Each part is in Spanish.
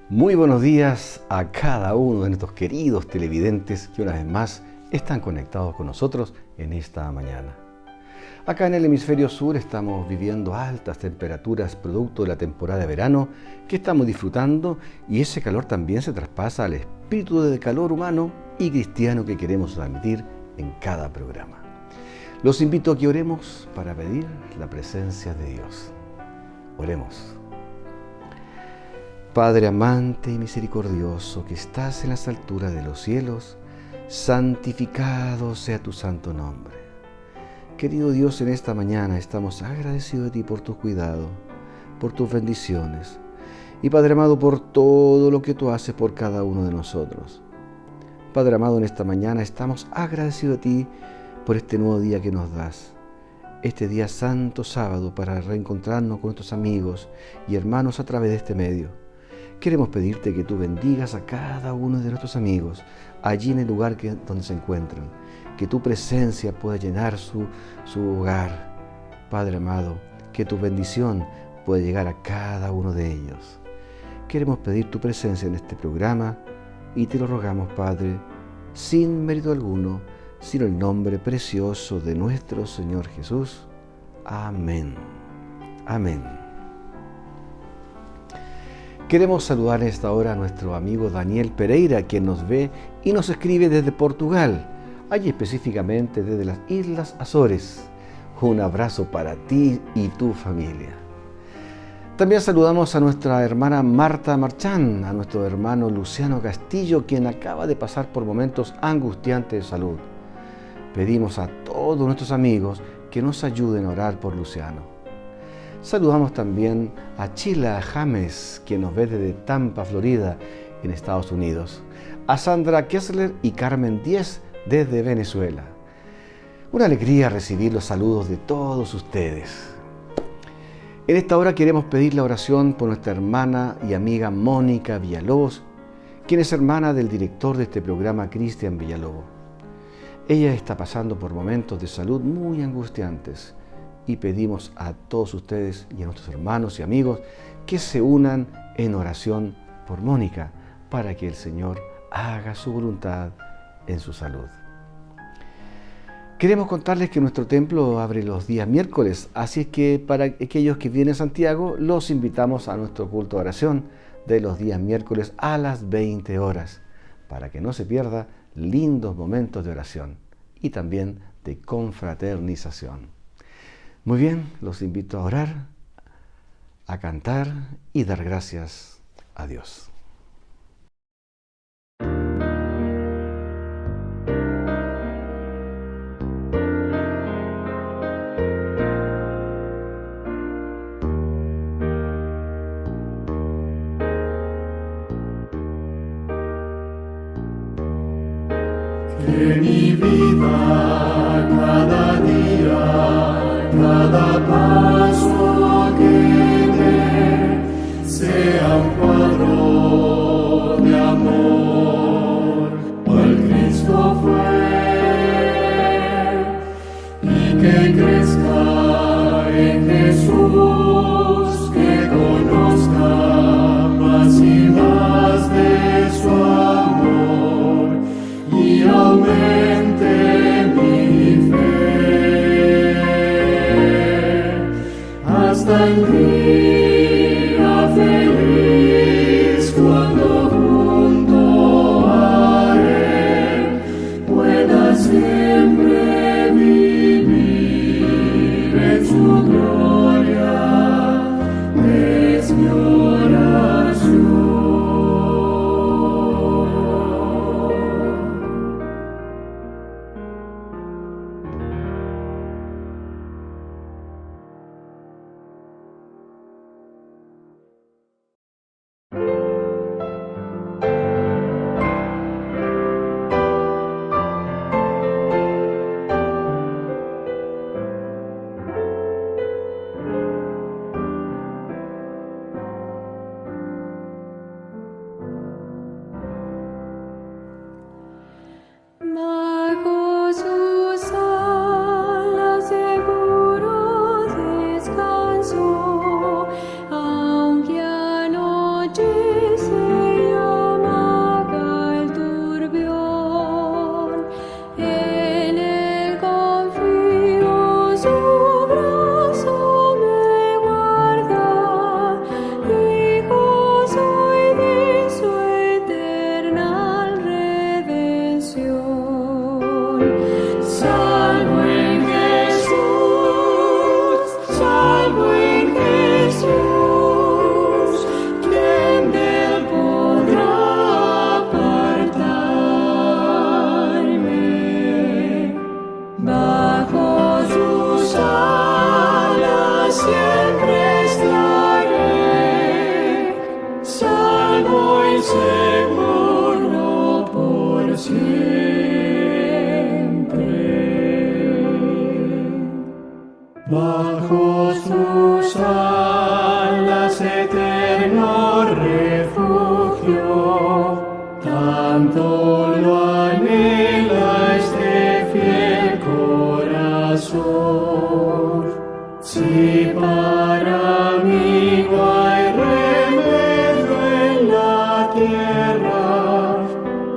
Muy buenos días a cada uno de nuestros queridos televidentes que una vez más están conectados con nosotros en esta mañana. Acá en el hemisferio sur estamos viviendo altas temperaturas producto de la temporada de verano que estamos disfrutando, y ese calor también se traspasa al espíritu de calor humano y cristiano que queremos transmitir en cada programa. Los invito a que oremos para pedir la presencia de Dios. Oremos. Padre amante y misericordioso, que estás en las alturas de los cielos, santificado sea tu santo nombre. Querido Dios, en esta mañana estamos agradecidos de ti por tu cuidado, por tus bendiciones y, Padre amado, por todo lo que tú haces por cada uno de nosotros. Padre amado, en esta mañana estamos agradecidos de ti por este nuevo día que nos das, este día santo sábado, para reencontrarnos con nuestros amigos y hermanos a través de este medio. Queremos pedirte que tú bendigas a cada uno de nuestros amigos allí en el lugar donde se encuentran, que tu presencia pueda llenar su hogar. Padre amado, que tu bendición pueda llegar a cada uno de ellos. Queremos pedir tu presencia en este programa y te lo rogamos, Padre, sin mérito alguno, sino en el nombre precioso de nuestro Señor Jesús. Amén. Amén. Queremos saludar en esta hora a nuestro amigo Daniel Pereira, quien nos ve y nos escribe desde Portugal, allí específicamente desde las Islas Azores. Un abrazo para ti y tu familia. También saludamos a nuestra hermana Marta Marchán, a nuestro hermano Luciano Castillo, quien acaba de pasar por momentos angustiantes de salud. Pedimos a todos nuestros amigos que nos ayuden a orar por Luciano. Saludamos también a Chila James, quien nos ve desde Tampa, Florida, en Estados Unidos. A Sandra Kessler y Carmen Díez desde Venezuela. Una alegría recibir los saludos de todos ustedes. En esta hora queremos pedir la oración por nuestra hermana y amiga Mónica Villalobos, quien es hermana del director de este programa, Cristian Villalobos. Ella está pasando por momentos de salud muy angustiantes, y pedimos a todos ustedes y a nuestros hermanos y amigos que se unan en oración por Mónica para que el Señor haga su voluntad en su salud. Queremos contarles que nuestro templo abre los días miércoles, así es que para aquellos que vienen a Santiago los invitamos a nuestro culto de oración de los días miércoles a las 20 horas, para que no se pierda lindos momentos de oración y también de confraternización. Muy bien, los invito a orar, a cantar y dar gracias a Dios. Que mi vida cada día, cada paso que dé, sea un cuadro de amor, cual Cristo fue, y que crezca en Jesús, que conozca más y más de su amor, y aumente mi fe hasta el día feliz, cuando junto a Él pueda siempre vivir en su gloria. Es mi oración. refugio, tanto lo anhela este fiel corazón. Si para mí no hay remedio en la tierra,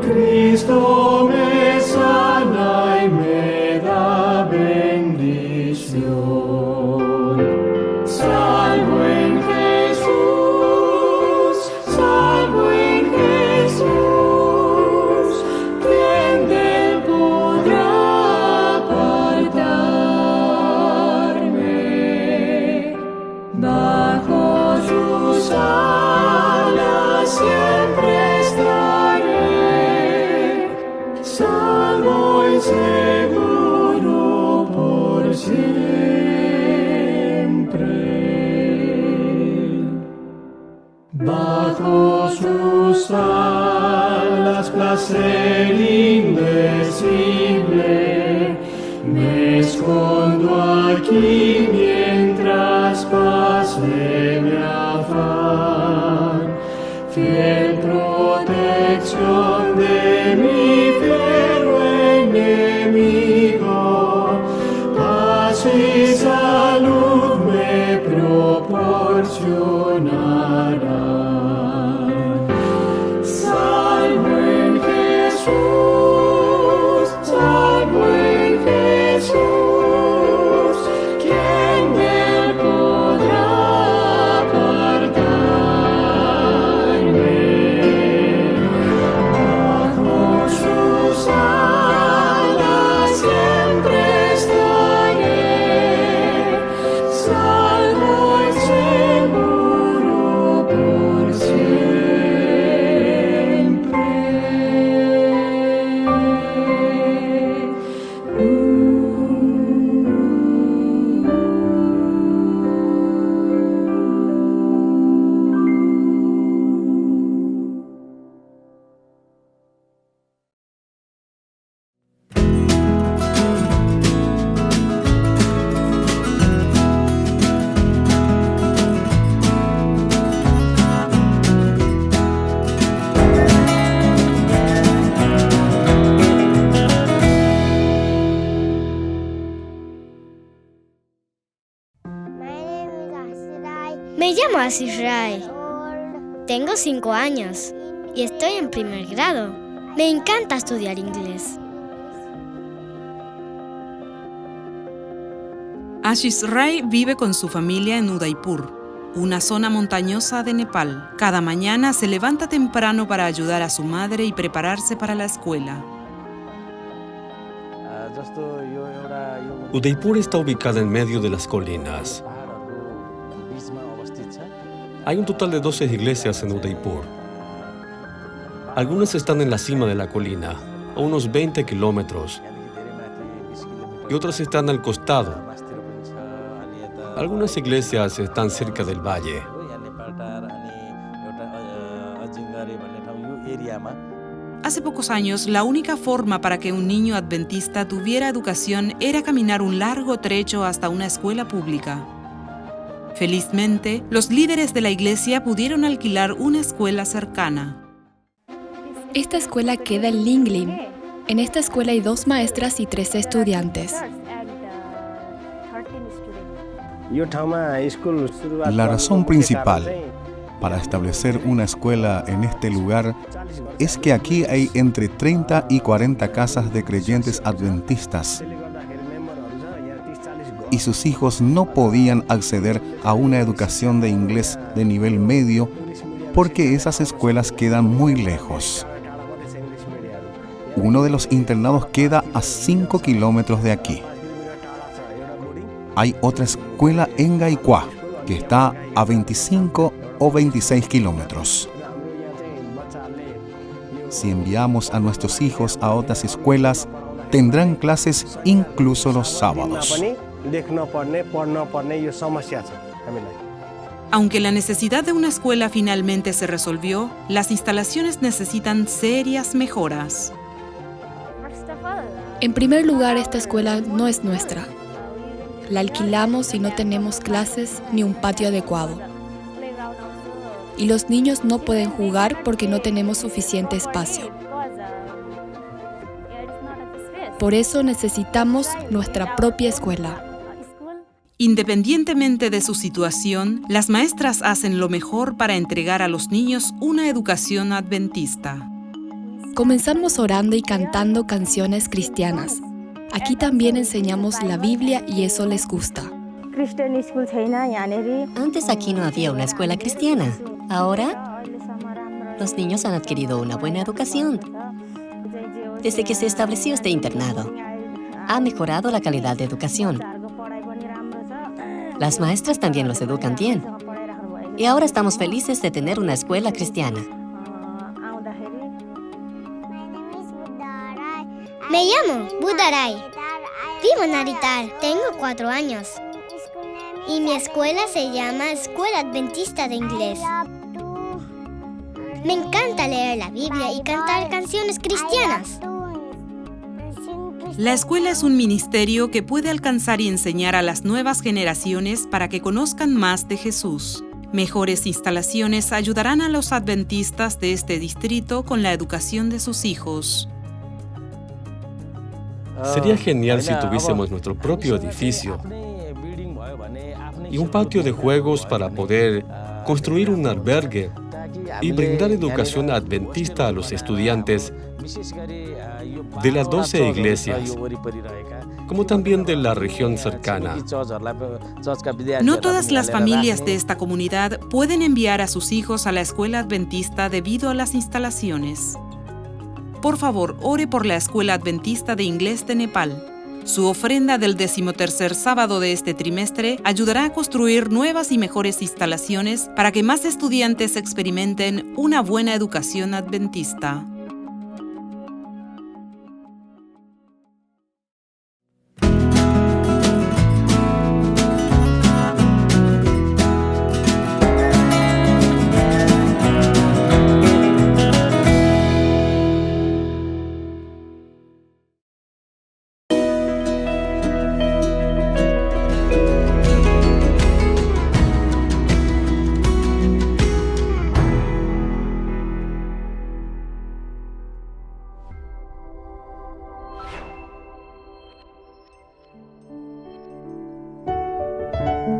Cristo me sana y me da bendición. Salvo en Jesús, salvo en Jesús, ¿quién de él podrá apartarme? Bajo sus alas siempre estaré, salvo y seguro por siempre. Bajo sus alas placer indecible, me escondo aquí mientras pase mi afán. Fiel protección de mi fiero enemigo, paz y salud me proporcionará. Salvo en Jesús, salvo en Jesús, ¿quién de él podrá apartarme? Bajo sus alas siempre estaré, salvo y seguro por siempre. Me llamo Asisrai. Tengo 5 años y estoy en primer grado. Me encanta estudiar inglés. Ashish Rai vive con su familia en Udaipur, una zona montañosa de Nepal. Cada mañana se levanta temprano para ayudar a su madre y prepararse para la escuela. Udaipur está ubicada en medio de las colinas. Hay un total de 12 iglesias en Udaipur. Algunas están en la cima de la colina, a unos 20 kilómetros, y otras están al costado. Algunas iglesias están cerca del valle. Hace pocos años, la única forma para que un niño adventista tuviera educación era caminar un largo trecho hasta una escuela pública. Felizmente, los líderes de la iglesia pudieron alquilar una escuela cercana. Esta escuela queda en Linglim. En esta escuela hay 2 maestras y 13 estudiantes. La razón principal para establecer una escuela en este lugar es que aquí hay entre 30 y 40 casas de creyentes adventistas y sus hijos no podían acceder a una educación de inglés de nivel medio porque esas escuelas quedan muy lejos. Uno de los internados queda a 5 kilómetros de aquí. Hay otra escuela en Gaikwa, que está a 25 o 26 kilómetros. Si enviamos a nuestros hijos a otras escuelas, tendrán clases incluso los sábados. Aunque la necesidad de una escuela finalmente se resolvió, las instalaciones necesitan serias mejoras. En primer lugar, esta escuela no es nuestra. La alquilamos y no tenemos clases ni un patio adecuado. y los niños no pueden jugar porque no tenemos suficiente espacio. Por eso necesitamos nuestra propia escuela. Independientemente de su situación, las maestras hacen lo mejor para entregar a los niños una educación adventista. Comenzamos orando y cantando canciones cristianas. Aquí también enseñamos la Biblia y eso les gusta. Antes aquí no había una escuela cristiana. Ahora, los niños han adquirido una buena educación. Desde que se estableció este internado, ha mejorado la calidad de educación. Las maestras también los educan bien. Y ahora estamos felices de tener una escuela cristiana. Me llamo Budaray. Vivo en Aritar. Tengo 4 años. Y mi escuela se llama Escuela Adventista de Inglés. Me encanta leer la Biblia y cantar canciones cristianas. La escuela es un ministerio que puede alcanzar y enseñar a las nuevas generaciones para que conozcan más de Jesús. Mejores instalaciones ayudarán a los adventistas de este distrito con la educación de sus hijos. Sería genial si tuviésemos nuestro propio edificio y un patio de juegos para poder construir un albergue y brindar educación adventista a los estudiantes de las 12 iglesias, como también de la región cercana. No todas las familias de esta comunidad pueden enviar a sus hijos a la escuela adventista debido a las instalaciones. Por favor, ore por la Escuela Adventista de Inglés de Nepal. Su ofrenda del 13º sábado de este trimestre ayudará a construir nuevas y mejores instalaciones para que más estudiantes experimenten una buena educación adventista.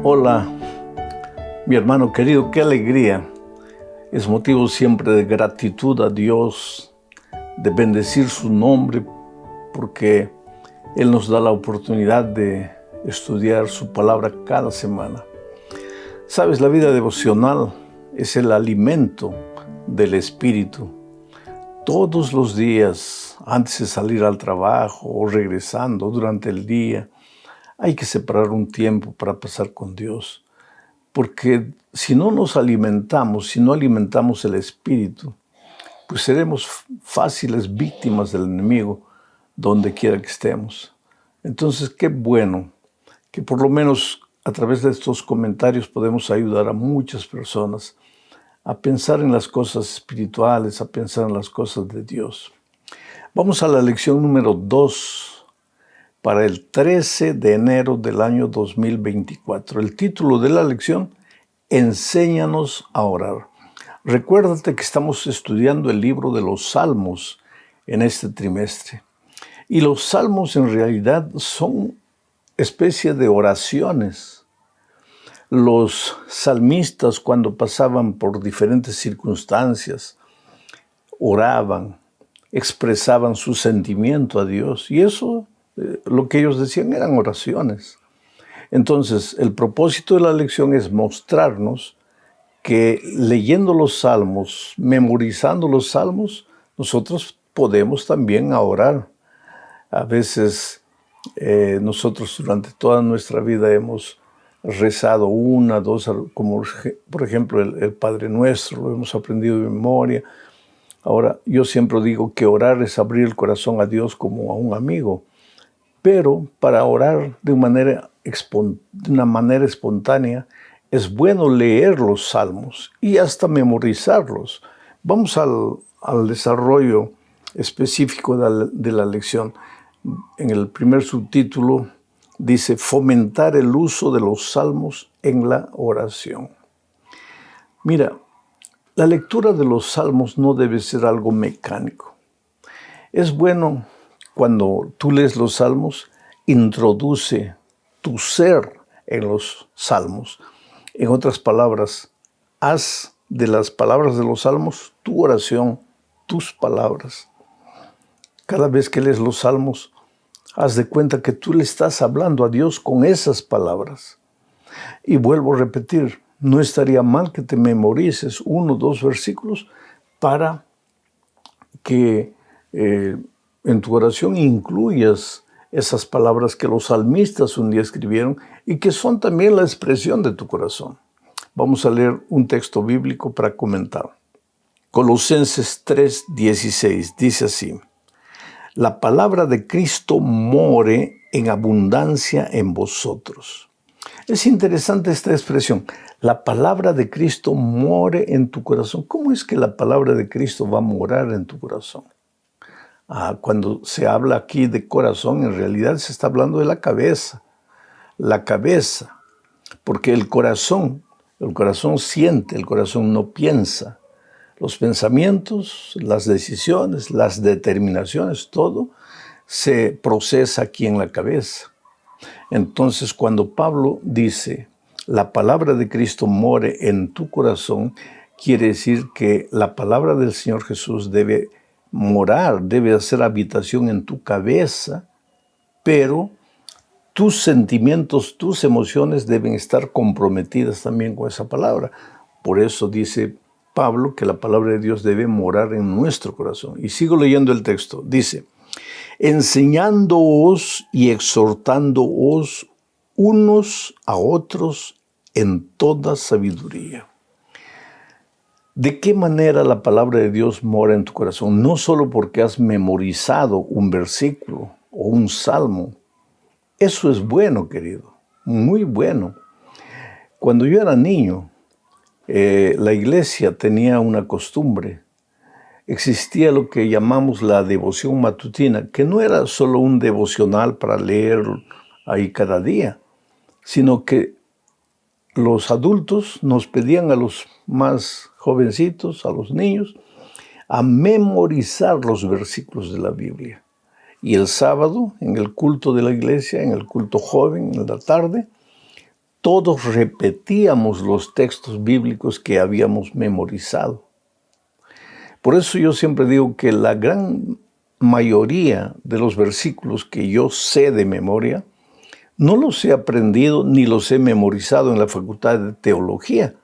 Hola, mi hermano querido, qué alegría. Es motivo siempre de gratitud a Dios, de bendecir su nombre, porque Él nos da la oportunidad de estudiar su palabra cada semana. Sabes, la vida devocional es el alimento del Espíritu. Todos los días, antes de salir al trabajo o regresando durante el día, hay que separar un tiempo para pasar con Dios, porque si no nos alimentamos, si no alimentamos el Espíritu, pues seremos fáciles víctimas del enemigo donde quiera que estemos. Entonces, qué bueno que por lo menos a través de estos comentarios podemos ayudar a muchas personas a pensar en las cosas espirituales, a pensar en las cosas de Dios. Vamos a la lección número 2. Para el 13 de enero del año 2024. El título de la lección, Enséñanos a orar. Recuérdate que estamos estudiando el libro de los Salmos en este trimestre. Y los Salmos en realidad son especie de oraciones. Los salmistas, cuando pasaban por diferentes circunstancias, oraban, expresaban su sentimiento a Dios. Y eso lo que ellos decían eran oraciones. Entonces, el propósito de la lección es mostrarnos que leyendo los salmos, memorizando los salmos, nosotros podemos también orar. A veces nosotros durante toda nuestra vida hemos rezado 1, 2, como por ejemplo el Padre Nuestro, lo hemos aprendido de memoria. Ahora, yo siempre digo que orar es abrir el corazón a Dios como a un amigo. Pero para orar de una manera espontánea, es bueno leer los salmos y hasta memorizarlos. Vamos al desarrollo específico de la lección. En el primer subtítulo dice, fomentar el uso de los salmos en la oración. Mira, La lectura de los salmos no debe ser algo mecánico. Es bueno cuando tú lees los salmos, introduce tu ser en los salmos. En otras palabras, haz de las palabras de los salmos tu oración, tus palabras. Cada vez que lees los salmos, haz de cuenta que tú le estás hablando a Dios con esas palabras. Y vuelvo a repetir, no estaría mal que te memorices 1 o 2 versículos para que en tu oración incluyas esas palabras que los salmistas un día escribieron y que son también la expresión de tu corazón. Vamos a leer un texto bíblico para comentar. Colosenses 3:16 dice así: la palabra de Cristo more en abundancia en vosotros. Es interesante esta expresión. La palabra de Cristo more en tu corazón. ¿Cómo es que la palabra de Cristo va a morar en tu corazón? Cuando se habla aquí de corazón, en realidad se está hablando de la cabeza. La cabeza. Porque el corazón siente, el corazón no piensa. Los pensamientos, las decisiones, las determinaciones, todo se procesa aquí en la cabeza. Entonces, cuando Pablo dice, la palabra de Cristo more en tu corazón, quiere decir que la palabra del Señor Jesús debe morar, debe hacer habitación en tu cabeza, pero tus sentimientos, tus emociones deben estar comprometidas también con esa palabra. Por eso dice Pablo que la palabra de Dios debe morar en nuestro corazón. Y sigo leyendo el texto. Dice, enseñándoos y exhortándoos unos a otros en toda sabiduría. ¿De qué manera la palabra de Dios mora en tu corazón? No solo porque has memorizado un versículo o un salmo. Eso es bueno, querido, muy bueno. Cuando yo era niño, la iglesia tenía una costumbre. Existía lo que llamamos la devoción matutina, que no era solo un devocional para leer ahí cada día, sino que los adultos nos pedían a los más jovencitos, a los niños, a memorizar los versículos de la Biblia. Y el sábado, en el culto de la iglesia, en el culto joven, en la tarde, todos repetíamos los textos bíblicos que habíamos memorizado. Por eso yo siempre digo que la gran mayoría de los versículos que yo sé de memoria, no los he aprendido ni los he memorizado en la facultad de teología,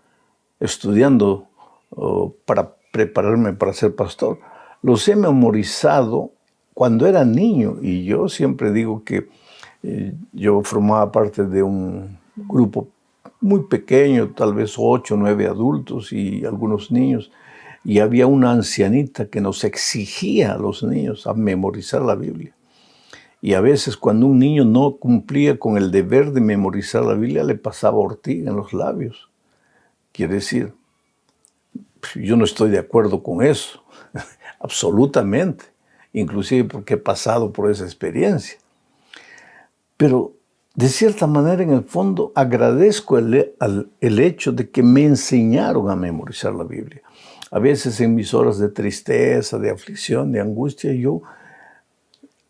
estudiando para prepararme para ser pastor. Los he memorizado cuando era niño, y yo siempre digo que yo formaba parte de un grupo muy pequeño, tal vez 8 o 9 adultos y algunos niños, y había una ancianita que nos exigía a los niños a memorizar la Biblia. Y a veces cuando un niño no cumplía con el deber de memorizar la Biblia, le pasaba ortiga en los labios. Quiere decir, yo no estoy de acuerdo con eso, absolutamente, inclusive porque he pasado por esa experiencia. Pero de cierta manera, en el fondo, agradezco el hecho de que me enseñaron a memorizar la Biblia. A veces en mis horas de tristeza, de aflicción, de angustia, yo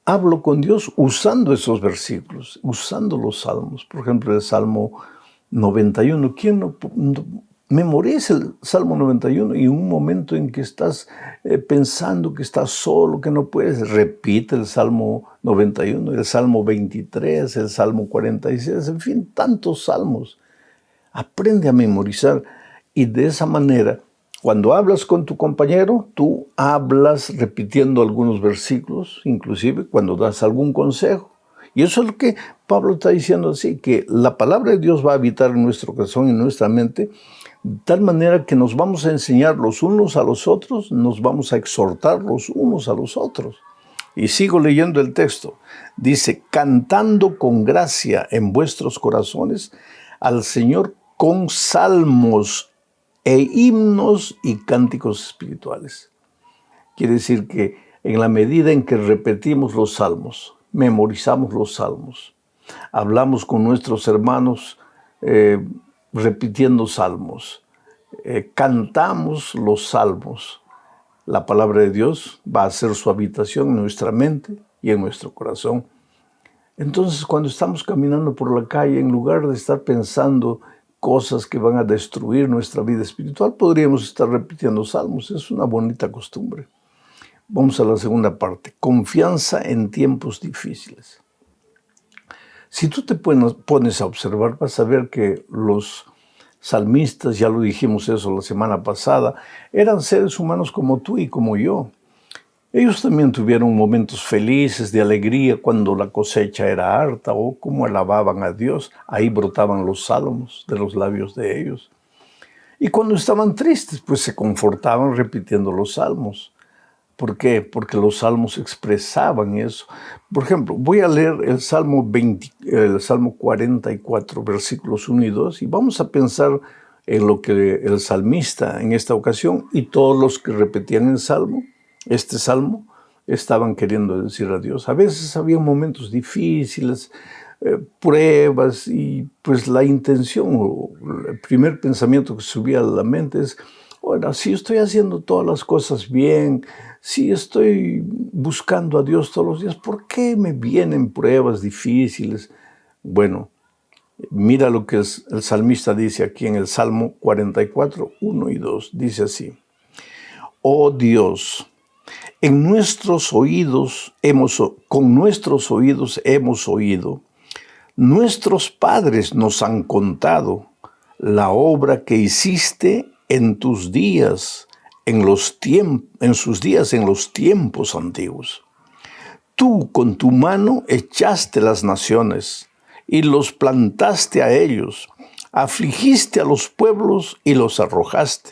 hablo con Dios usando esos versículos, usando los salmos. Por ejemplo, el Salmo 91. ¿Quién no memoriza el Salmo 91 y un momento en que estás pensando que estás solo, que no puedes? Repite el Salmo 91, el Salmo 23, el Salmo 46, en fin, tantos salmos. Aprende a memorizar y de esa manera, cuando hablas con tu compañero, tú hablas repitiendo algunos versículos, inclusive cuando das algún consejo. Y eso es lo que Pablo está diciendo así, que la palabra de Dios va a habitar en nuestro corazón y en nuestra mente, de tal manera que nos vamos a enseñar los unos a los otros, nos vamos a exhortar los unos a los otros. Y sigo leyendo el texto. Dice, cantando con gracia en vuestros corazones al Señor con salmos e himnos y cánticos espirituales. Quiere decir que en la medida en que repetimos los salmos, memorizamos los salmos, hablamos con nuestros hermanos repitiendo salmos, cantamos los salmos, la palabra de Dios va a hacer su habitación en nuestra mente y en nuestro corazón. Entonces, cuando estamos caminando por la calle, en lugar de estar pensando cosas que van a destruir nuestra vida espiritual, podríamos estar repitiendo salmos. Es una bonita costumbre. Vamos a la segunda parte. Confianza en tiempos difíciles. Si tú te pones a observar, vas a ver que los salmistas, ya lo dijimos eso la semana pasada, eran seres humanos como tú y como yo. Ellos también tuvieron momentos felices, de alegría, cuando la cosecha era harta o como alababan a Dios. Ahí brotaban los salmos de los labios de ellos. Y cuando estaban tristes, pues se confortaban repitiendo los salmos. ¿Por qué? Porque los salmos expresaban eso. Por ejemplo, voy a leer el Salmo 44, versículos 1 y 2, y vamos a pensar en lo que el salmista en esta ocasión y todos los que repetían este salmo, estaban queriendo decir a Dios. A veces había momentos difíciles, pruebas, y pues la intención o el primer pensamiento que subía a la mente es: ahora, si estoy haciendo todas las cosas bien, si estoy buscando a Dios todos los días, ¿por qué me vienen pruebas difíciles? Bueno, mira lo que el salmista dice aquí en el Salmo 44, 1 y 2. Dice así: Oh Dios, con nuestros oídos hemos oído, nuestros padres nos han contado la obra que hiciste en sus días en los tiempos antiguos. Tú con tu mano echaste las naciones y los plantaste a ellos, afligiste a los pueblos y los arrojaste.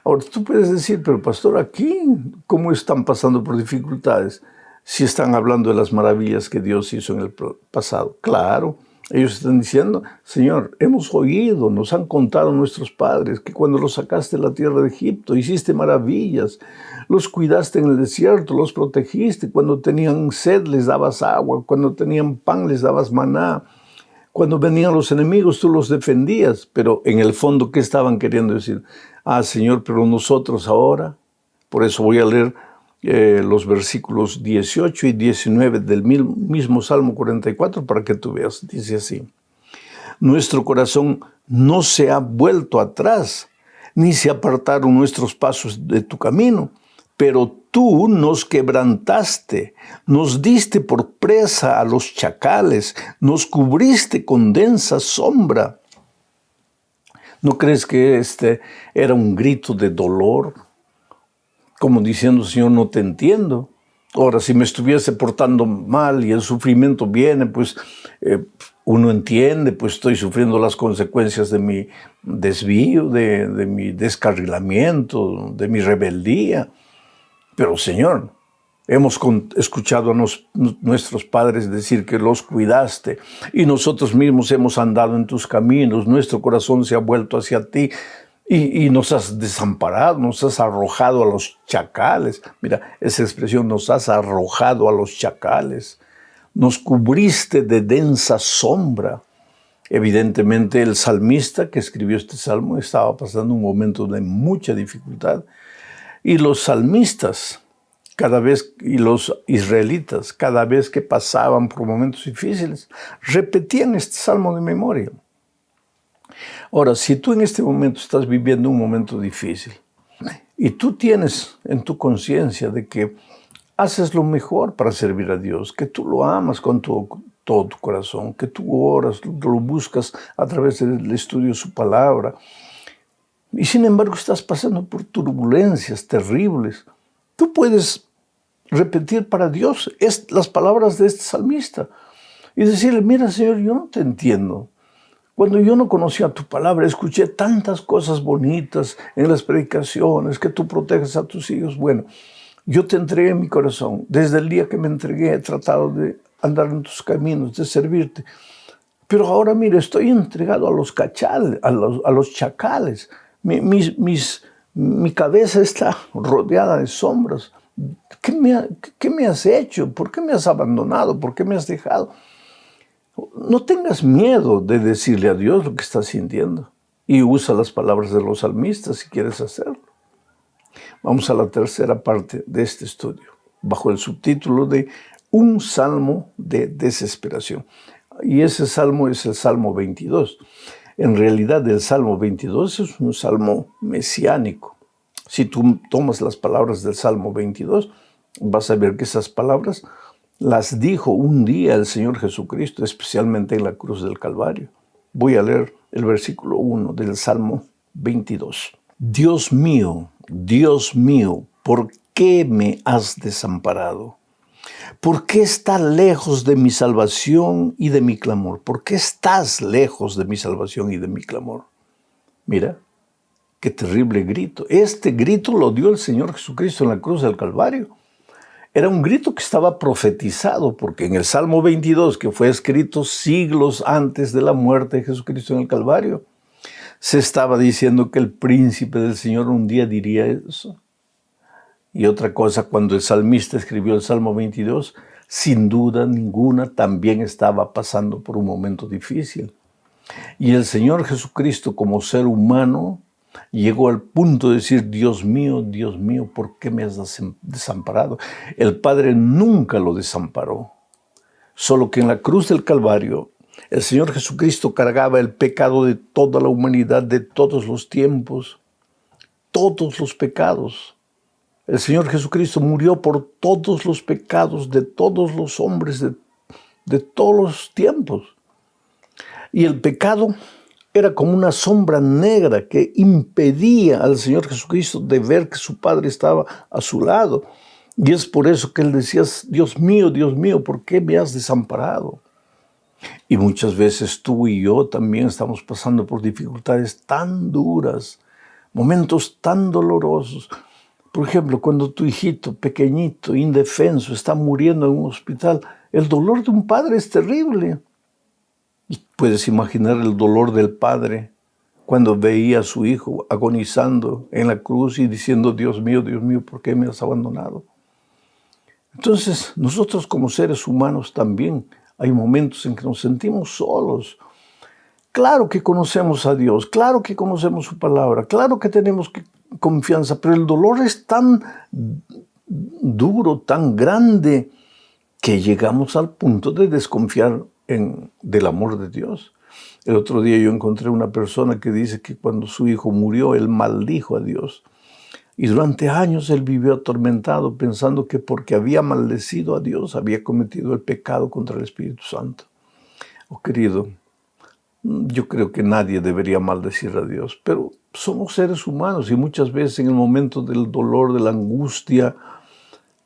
Ahora, tú puedes decir: pero pastor, aquí, ¿cómo están pasando por dificultades? Si están hablando de las maravillas que Dios hizo en el pasado. Claro, ellos están diciendo: Señor, hemos oído, nos han contado nuestros padres que cuando los sacaste de la tierra de Egipto, hiciste maravillas, los cuidaste en el desierto, los protegiste, cuando tenían sed les dabas agua, cuando tenían pan les dabas maná, cuando venían los enemigos tú los defendías. Pero en el fondo, ¿qué estaban queriendo decir? Ah, Señor, pero nosotros ahora, por eso voy a leer los versículos 18 y 19 del mismo Salmo 44 para que tú veas. Dice así: nuestro corazón no se ha vuelto atrás, ni se apartaron nuestros pasos de tu camino, pero tú nos quebrantaste, nos diste por presa a los chacales, nos cubriste con densa sombra. ¿No crees que este era un grito de dolor? Como diciendo: Señor, no te entiendo. Ahora, si me estuviese portando mal y el sufrimiento viene, pues uno entiende, pues estoy sufriendo las consecuencias de mi desvío, de mi descarrilamiento, de mi rebeldía. Pero, Señor, hemos escuchado a nuestros padres decir que los cuidaste y nosotros mismos hemos andado en tus caminos. Nuestro corazón se ha vuelto hacia ti y nos has desamparado, nos has arrojado a los chacales. Mira, esa expresión: nos has arrojado a los chacales. Nos cubriste de densa sombra. Evidentemente, el salmista que escribió este salmo estaba pasando un momento de mucha dificultad. Y los salmistas, y los israelitas, cada vez que pasaban por momentos difíciles, repetían este salmo de memoria. Ahora, si tú en este momento estás viviendo un momento difícil y tú tienes en tu conciencia de que haces lo mejor para servir a Dios, que tú lo amas con todo tu corazón, que tú oras, lo buscas a través del estudio de su palabra, y sin embargo estás pasando por turbulencias terribles, tú puedes repetir para Dios las palabras de este salmista y decirle: mira, Señor, yo no te entiendo. Cuando yo no conocía tu palabra, escuché tantas cosas bonitas en las predicaciones, que tú proteges a tus hijos. Bueno, yo te entregué mi corazón. Desde el día que me entregué he tratado de andar en tus caminos, de servirte. Pero ahora, mira, estoy entregado a los chacales. Mi cabeza está rodeada de sombras. ¿Qué me has hecho? ¿Por qué me has abandonado? ¿Por qué me has dejado? No tengas miedo de decirle a Dios lo que estás sintiendo. Y usa las palabras de los salmistas si quieres hacerlo. Vamos a la tercera parte de este estudio, bajo el subtítulo de Un salmo de desesperación. Y ese salmo es el Salmo 22. En realidad, el Salmo 22 es un salmo mesiánico. Si tú tomas las palabras del Salmo 22, vas a ver que esas palabras las dijo un día el Señor Jesucristo, especialmente en la cruz del Calvario. Voy a leer el versículo 1 del Salmo 22. Dios mío, ¿por qué me has desamparado? ¿Por qué estás lejos de mi salvación y de mi clamor? ¿Por qué estás lejos de mi salvación y de mi clamor? Mira, qué terrible grito. Este grito lo dio el Señor Jesucristo en la cruz del Calvario. Era un grito que estaba profetizado, porque en el Salmo 22, que fue escrito siglos antes de la muerte de Jesucristo en el Calvario, se estaba diciendo que el príncipe del Señor un día diría eso. Y otra cosa, cuando el salmista escribió el Salmo 22, sin duda ninguna también estaba pasando por un momento difícil. Y el Señor Jesucristo, como ser humano, llegó al punto de decir, Dios mío, ¿por qué me has desamparado? El Padre nunca lo desamparó. Solo que en la cruz del Calvario, el Señor Jesucristo cargaba el pecado de toda la humanidad, de todos los tiempos, todos los pecados. El Señor Jesucristo murió por todos los pecados de todos los hombres, de todos los tiempos. Y el pecado era como una sombra negra que impedía al Señor Jesucristo de ver que su Padre estaba a su lado. Y es por eso que Él decía, Dios mío, ¿por qué me has desamparado? Y muchas veces tú y yo también estamos pasando por dificultades tan duras, momentos tan dolorosos. Por ejemplo, cuando tu hijito pequeñito, indefenso, está muriendo en un hospital, el dolor de un padre es terrible. Y puedes imaginar el dolor del padre cuando veía a su hijo agonizando en la cruz y diciendo, Dios mío, ¿por qué me has abandonado? Entonces, nosotros como seres humanos también hay momentos en que nos sentimos solos. Claro que conocemos a Dios, claro que conocemos su palabra, claro que tenemos confianza, pero el dolor es tan duro, tan grande, que llegamos al punto de desconfiar del amor de Dios. El otro día yo encontré una persona que dice que cuando su hijo murió, él maldijo a Dios. Y durante años él vivió atormentado pensando que porque había maldecido a Dios, había cometido el pecado contra el Espíritu Santo. Oh, querido, yo creo que nadie debería maldecir a Dios, pero somos seres humanos y muchas veces en el momento del dolor, de la angustia,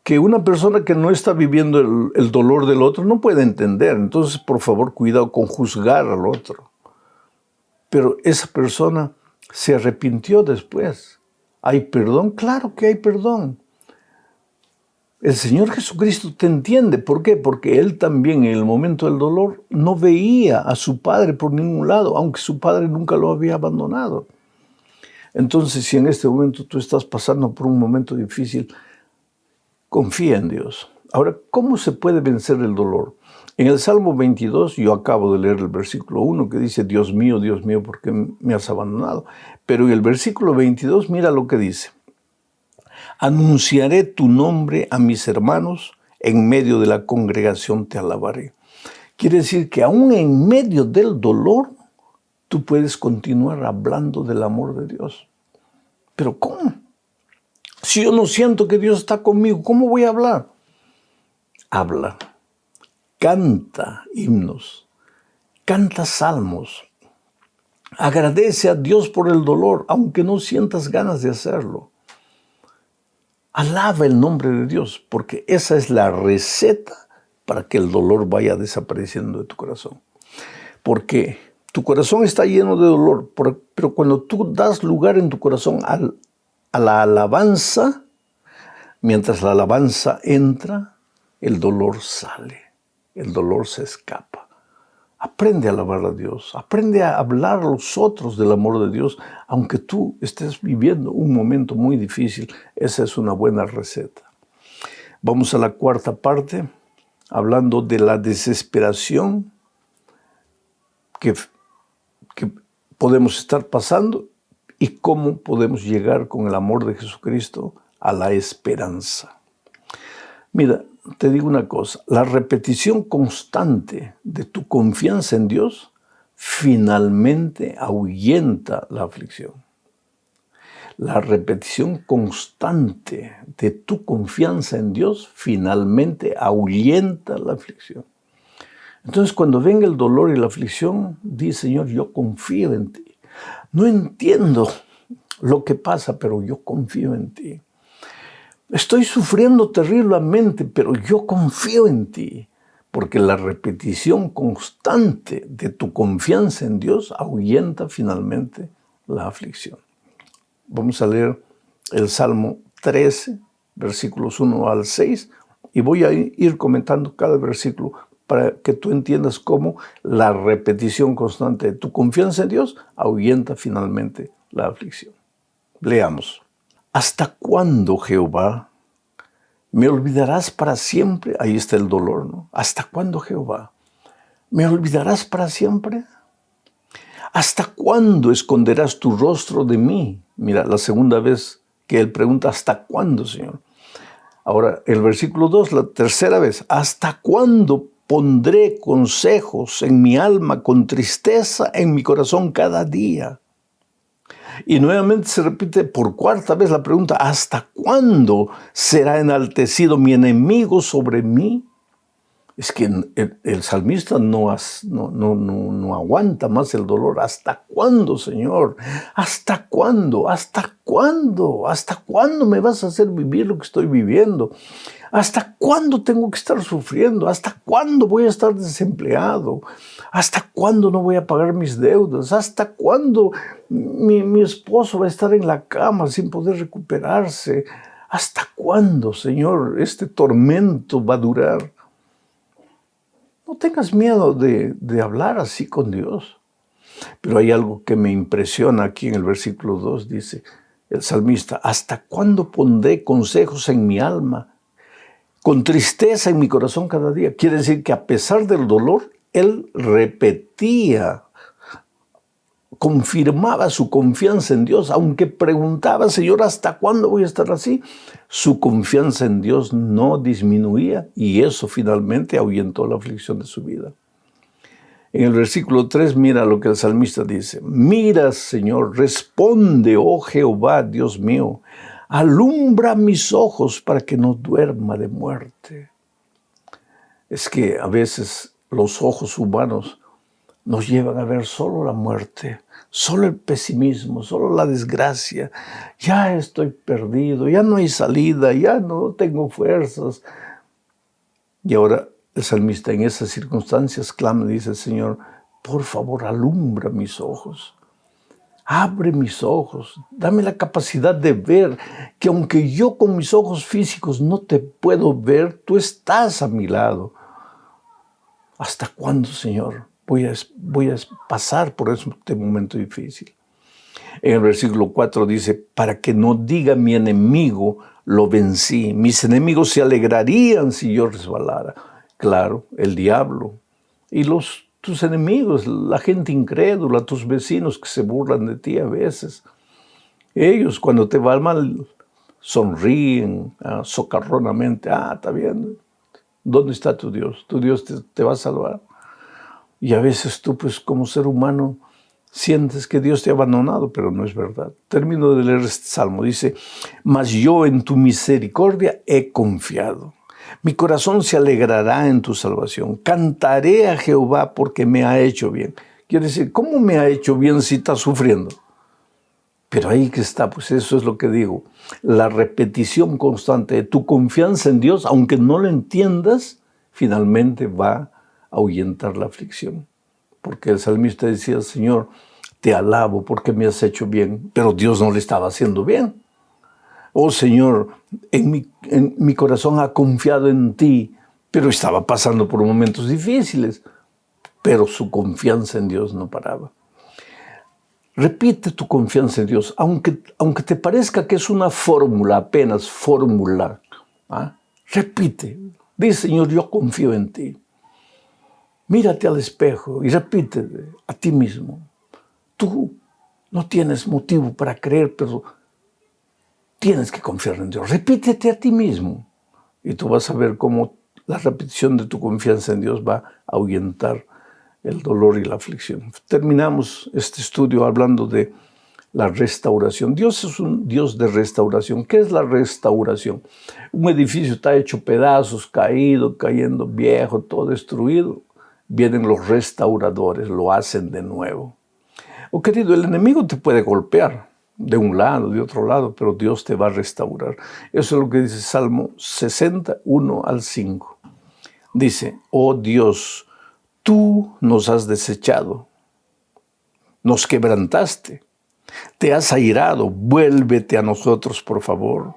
que una persona que no está viviendo el dolor del otro no puede entender. Entonces, por favor, cuidado con juzgar al otro. Pero esa persona se arrepintió después. ¿Hay perdón? Claro que hay perdón. El Señor Jesucristo te entiende. ¿Por qué? Porque Él también en el momento del dolor no veía a su Padre por ningún lado, aunque su Padre nunca lo había abandonado. Entonces, si en este momento tú estás pasando por un momento difícil, confía en Dios. Ahora, ¿cómo se puede vencer el dolor? En el Salmo 22, yo acabo de leer el versículo 1 que dice, Dios mío, ¿por qué me has abandonado? Pero en el versículo 22, mira lo que dice. Anunciaré tu nombre a mis hermanos, en medio de la congregación te alabaré. Quiere decir que aún en medio del dolor, tú puedes continuar hablando del amor de Dios. ¿Pero cómo? Si yo no siento que Dios está conmigo, ¿cómo voy a hablar? Habla, canta himnos, canta salmos, agradece a Dios por el dolor, aunque no sientas ganas de hacerlo. Alaba el nombre de Dios, porque esa es la receta para que el dolor vaya desapareciendo de tu corazón. Porque tu corazón está lleno de dolor, pero cuando tú das lugar en tu corazón a la alabanza, mientras la alabanza entra, el dolor sale, el dolor se escapa. Aprende a alabar a Dios, aprende a hablar a los otros del amor de Dios, aunque tú estés viviendo un momento muy difícil. Esa es una buena receta. Vamos a la cuarta parte, hablando de la desesperación que podemos estar pasando y cómo podemos llegar con el amor de Jesucristo a la esperanza. Mira, te digo una cosa, la repetición constante de tu confianza en Dios finalmente ahuyenta la aflicción. La repetición constante de tu confianza en Dios finalmente ahuyenta la aflicción. Entonces, cuando venga el dolor y la aflicción, di, Señor, yo confío en ti. No entiendo lo que pasa, pero yo confío en ti. Estoy sufriendo terriblemente, pero yo confío en ti. Porque la repetición constante de tu confianza en Dios ahuyenta finalmente la aflicción. Vamos a leer el Salmo 13, versículos 1 al 6, y voy a ir comentando cada versículo para que tú entiendas cómo la repetición constante de tu confianza en Dios ahuyenta finalmente la aflicción. Leamos. ¿Hasta cuándo, Jehová, me olvidarás para siempre? Ahí está el dolor, ¿no? ¿Hasta cuándo, Jehová? ¿Me olvidarás para siempre? ¿Hasta cuándo esconderás tu rostro de mí? Mira, la segunda vez que él pregunta, ¿hasta cuándo, Señor? Ahora, el versículo 2, la tercera vez, ¿hasta cuándo pondré consejos en mi alma con tristeza en mi corazón cada día? Y nuevamente se repite por cuarta vez la pregunta, ¿hasta cuándo será enaltecido mi enemigo sobre mí? Es que el salmista no aguanta más el dolor. ¿Hasta cuándo, Señor? ¿Hasta cuándo? ¿Hasta cuándo? ¿Hasta cuándo me vas a hacer vivir lo que estoy viviendo? ¿Hasta cuándo tengo que estar sufriendo? ¿Hasta cuándo voy a estar desempleado? ¿Hasta cuándo no voy a pagar mis deudas? ¿Hasta cuándo mi esposo va a estar en la cama sin poder recuperarse? ¿Hasta cuándo, Señor, este tormento va a durar? No tengas miedo de hablar así con Dios. Pero hay algo que me impresiona aquí en el versículo 2, dice el salmista, ¿hasta cuándo pondré consejos en mi alma, con tristeza en mi corazón cada día? Quiere decir que a pesar del dolor, él repetía, confirmaba su confianza en Dios, aunque preguntaba, Señor, ¿hasta cuándo voy a estar así? Su confianza en Dios no disminuía y eso finalmente ahuyentó la aflicción de su vida. En el versículo 3, mira lo que el salmista dice. Mira, Señor, responde, oh Jehová, Dios mío, alumbra mis ojos para que no duerma de muerte. Es que a veces los ojos humanos nos llevan a ver solo la muerte, solo el pesimismo, solo la desgracia. Ya estoy perdido, ya no hay salida, ya no tengo fuerzas. Y ahora el salmista en esas circunstancias clama y dice, Señor, por favor, alumbra mis ojos. Abre mis ojos, dame la capacidad de ver que aunque yo con mis ojos físicos no te puedo ver, tú estás a mi lado. ¿Hasta cuándo, Señor, voy a pasar por este momento difícil? En el versículo 4 dice, para que no diga mi enemigo, lo vencí. Mis enemigos se alegrarían si yo resbalara. Claro, el diablo y tus enemigos, la gente incrédula, tus vecinos que se burlan de ti a veces. Ellos cuando te va mal sonríen socarronamente. Está bien. ¿Dónde está tu Dios? Tu Dios te va a salvar. Y a veces tú, pues como ser humano, sientes que Dios te ha abandonado, pero no es verdad. Termino de leer este salmo. Dice, mas yo en tu misericordia he confiado. Mi corazón se alegrará en tu salvación. Cantaré a Jehová porque me ha hecho bien. Quiere decir, ¿cómo me ha hecho bien si está sufriendo? Pero ahí que está, pues eso es lo que digo. La repetición constante de tu confianza en Dios, aunque no lo entiendas, finalmente va a ahuyentar la aflicción. Porque el salmista decía, Señor, te alabo porque me has hecho bien, pero Dios no le estaba haciendo bien. Oh Señor, en mi corazón ha confiado en ti, pero estaba pasando por momentos difíciles, pero su confianza en Dios no paraba. Repite tu confianza en Dios, aunque te parezca que es una fórmula, apenas fórmula. Repite, dice Señor, yo confío en ti. Mírate al espejo y repite a ti mismo. tú no tienes motivo para creer, pero tienes que confiar en Dios. Repítete a ti mismo y tú vas a ver cómo la repetición de tu confianza en Dios va a ahuyentar el dolor y la aflicción. Terminamos este estudio hablando de la restauración. Dios es un Dios de restauración. ¿Qué es la restauración? Un edificio está hecho pedazos, caído, cayendo viejo, todo destruido. Vienen los restauradores, lo hacen de nuevo. Oh, querido, el enemigo te puede golpear de un lado, de otro lado, pero Dios te va a restaurar. Eso es lo que dice Salmo 61 al 5. Dice, oh Dios, tú nos has desechado, nos quebrantaste, te has airado, vuélvete a nosotros, por favor.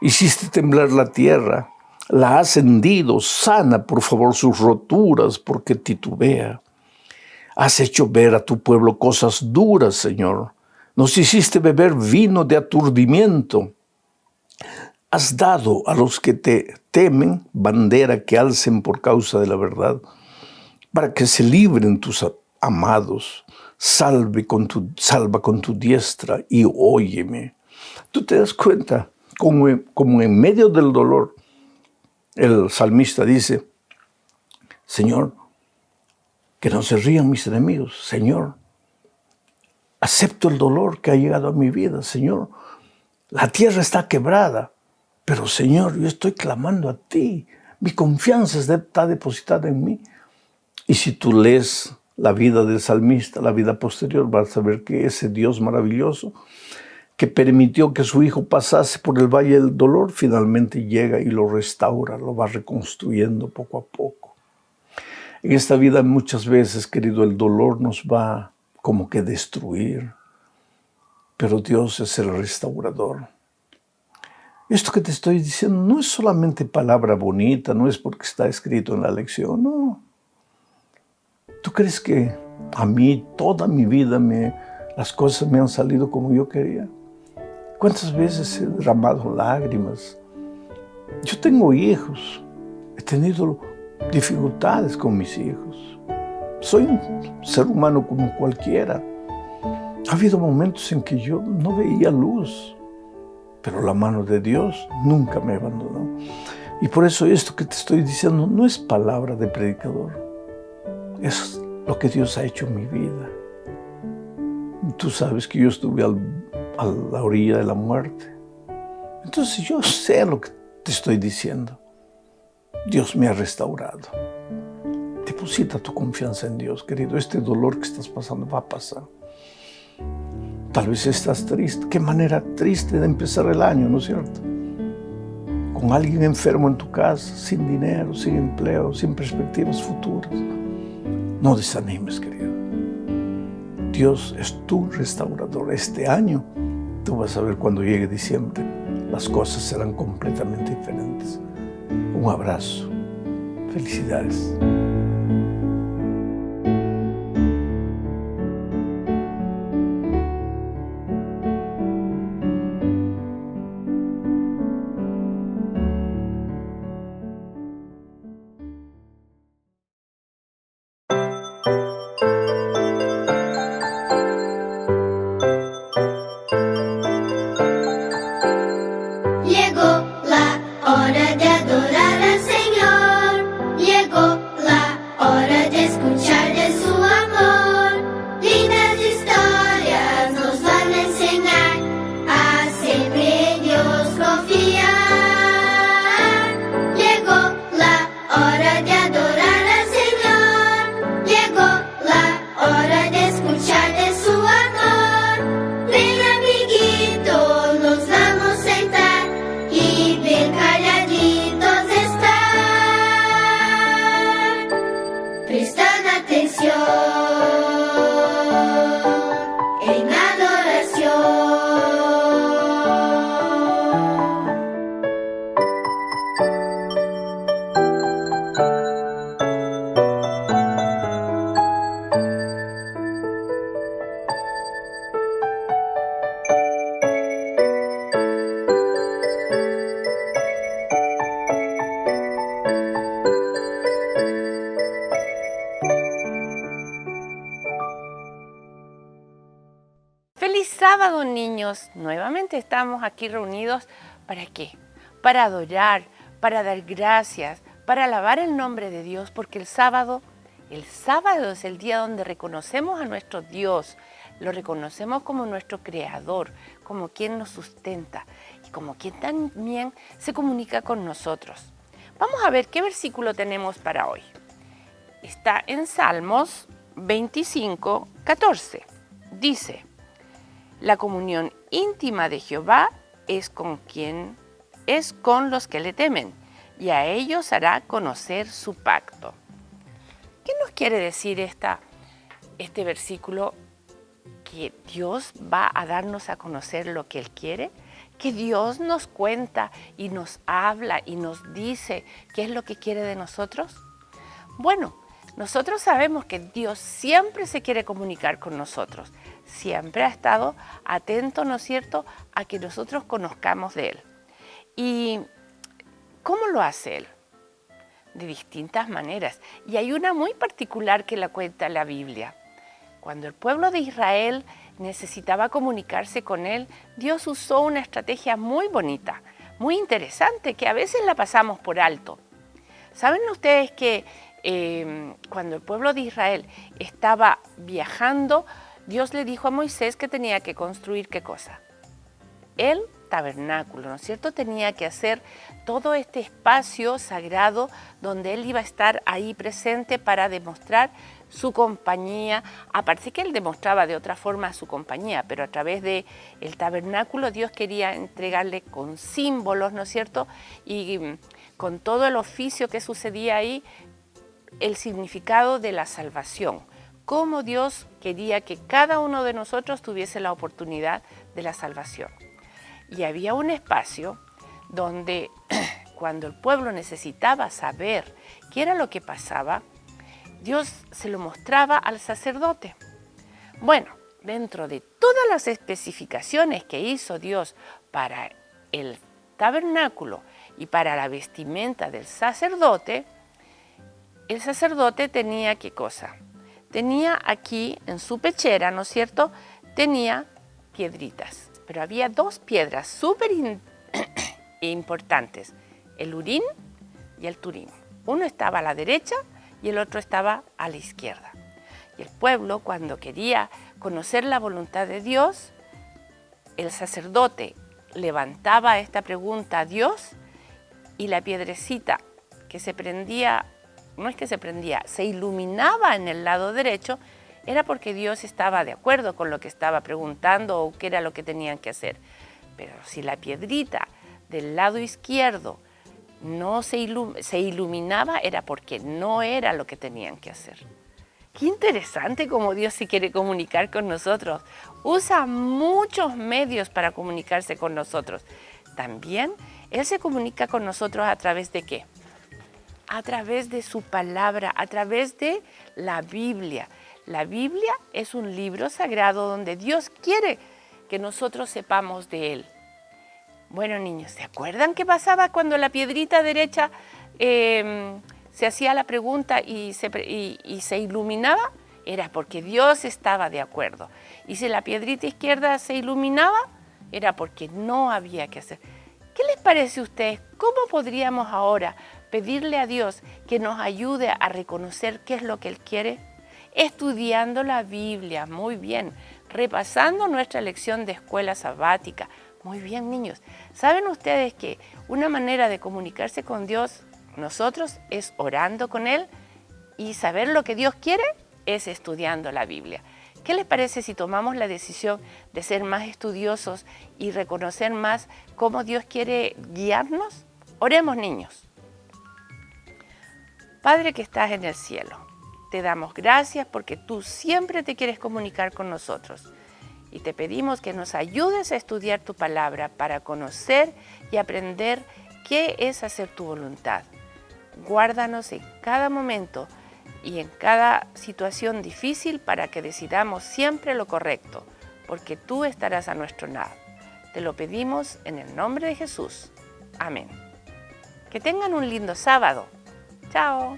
Hiciste temblar la tierra, la has hendido, sana, por favor, sus roturas, porque titubea. Has hecho ver a tu pueblo cosas duras, Señor. Nos hiciste beber vino de aturdimiento. Has dado a los que te temen bandera que alcen por causa de la verdad, para que se libren tus amados. Salva con tu diestra y óyeme. Tú te das cuenta, como en medio del dolor, el salmista dice, Señor, que no se rían mis enemigos. Señor, acepto el dolor que ha llegado a mi vida. Señor, la tierra está quebrada, pero Señor, yo estoy clamando a ti. Mi confianza está depositada en mí. Y si tú lees la vida del salmista, la vida posterior, vas a ver que ese Dios maravilloso que permitió que su hijo pasase por el valle del dolor, finalmente llega y lo restaura, lo va reconstruyendo poco a poco. En esta vida muchas veces, querido, el dolor nos va como que destruir, pero Dios es el restaurador. Esto que te estoy diciendo no es solamente palabra bonita, no es porque está escrito en la lección, no. ¿Tú crees que a mí toda mi vida las cosas me han salido como yo quería? ¿Cuántas veces he derramado lágrimas? Yo tengo hijos, he tenido dificultades con mis hijos. Soy un ser humano como cualquiera. Ha habido momentos en que yo no veía luz, pero la mano de Dios nunca me abandonó. Y por eso esto que te estoy diciendo no es palabra de predicador. Es lo que Dios ha hecho en mi vida. Tú sabes que yo estuve a la orilla de la muerte. Entonces yo sé lo que te estoy diciendo. Dios me ha restaurado. Deposita tu confianza en Dios, querido. Este dolor que estás pasando va a pasar. Tal vez estás triste. Qué manera triste de empezar el año, ¿no es cierto? Con alguien enfermo en tu casa, sin dinero, sin empleo, sin perspectivas futuras. No desanimes, querido. Dios es tu restaurador. Este año, tú vas a ver cuando llegue diciembre, las cosas serán completamente diferentes. Un abrazo. Felicidades. Llegó la hora de adorar al Señor. Llegó la niños, nuevamente estamos aquí reunidos. ¿Para qué? Para adorar, para dar gracias, para alabar el nombre de Dios, porque el sábado es el día donde reconocemos a nuestro Dios, lo reconocemos como nuestro creador, como quien nos sustenta y como quien también se comunica con nosotros. Vamos a ver qué versículo tenemos para hoy. Está en Salmos 25, 14. Dice: la comunión íntima de Jehová es con los que le temen, y a ellos hará conocer su pacto. ¿Qué nos quiere decir este versículo? Que Dios va a darnos a conocer lo que Él quiere, que Dios nos cuenta y nos habla y nos dice qué es lo que quiere de nosotros. Bueno, nosotros sabemos que Dios siempre se quiere comunicar con nosotros, siempre ha estado atento, ¿no es cierto?, a que nosotros conozcamos de Él. ¿Y cómo lo hace Él? De distintas maneras. Y hay una muy particular que la cuenta la Biblia. Cuando el pueblo de Israel necesitaba comunicarse con Él, Dios usó una estrategia muy bonita, muy interesante, que a veces la pasamos por alto. ¿Saben ustedes que cuando el pueblo de Israel estaba viajando, Dios le dijo a Moisés que tenía que construir ¿qué cosa? El tabernáculo, ¿no es cierto? Tenía que hacer todo este espacio sagrado donde él iba a estar ahí presente para demostrar su compañía. Aparte que él demostraba de otra forma su compañía, pero a través del tabernáculo Dios quería entregarle con símbolos, ¿no es cierto? Y con todo el oficio que sucedía ahí, el significado de la salvación. Cómo Dios quería que cada uno de nosotros tuviese la oportunidad de la salvación. Y había un espacio donde cuando el pueblo necesitaba saber qué era lo que pasaba, Dios se lo mostraba al sacerdote. Bueno, dentro de todas las especificaciones que hizo Dios para el tabernáculo y para la vestimenta del sacerdote, el sacerdote tenía ¿qué cosa? Tenía aquí en su pechera, ¿no es cierto?, tenía piedritas. Pero había dos piedras súper importantes, el Urín y el Turín. Uno estaba a la derecha y el otro estaba a la izquierda. Y el pueblo, cuando quería conocer la voluntad de Dios, el sacerdote levantaba esta pregunta a Dios y la piedrecita que se prendía, no es que se prendía, se iluminaba en el lado derecho, era porque Dios estaba de acuerdo con lo que estaba preguntando o qué era lo que tenían que hacer. Pero si la piedrita del lado izquierdo no se iluminaba, era porque no era lo que tenían que hacer. Qué interesante cómo Dios se quiere comunicar con nosotros. Usa muchos medios para comunicarse con nosotros. También Él se comunica con nosotros a través de ¿qué? A través de su palabra, a través de la Biblia. La Biblia es un libro sagrado donde Dios quiere que nosotros sepamos de Él. Bueno, niños, ¿se acuerdan qué pasaba cuando la piedrita derecha se hacía la pregunta y se iluminaba? Era porque Dios estaba de acuerdo. Y si la piedrita izquierda se iluminaba, era porque no había que hacer. ¿Qué les parece a ustedes? ¿Cómo podríamos ahora pedirle a Dios que nos ayude a reconocer qué es lo que Él quiere? Estudiando la Biblia, muy bien, repasando nuestra lección de escuela sabática. Muy bien, niños. ¿Saben ustedes que una manera de comunicarse con Dios, nosotros, es orando con Él? Y saber lo que Dios quiere es estudiando la Biblia. ¿Qué les parece si tomamos la decisión de ser más estudiosos y reconocer más cómo Dios quiere guiarnos? Oremos, niños. Padre que estás en el cielo, te damos gracias porque tú siempre te quieres comunicar con nosotros. Y te pedimos que nos ayudes a estudiar tu palabra para conocer y aprender qué es hacer tu voluntad. Guárdanos en cada momento y en cada situación difícil para que decidamos siempre lo correcto, porque tú estarás a nuestro lado. Te lo pedimos en el nombre de Jesús. Amén. Que tengan un lindo sábado. Chao.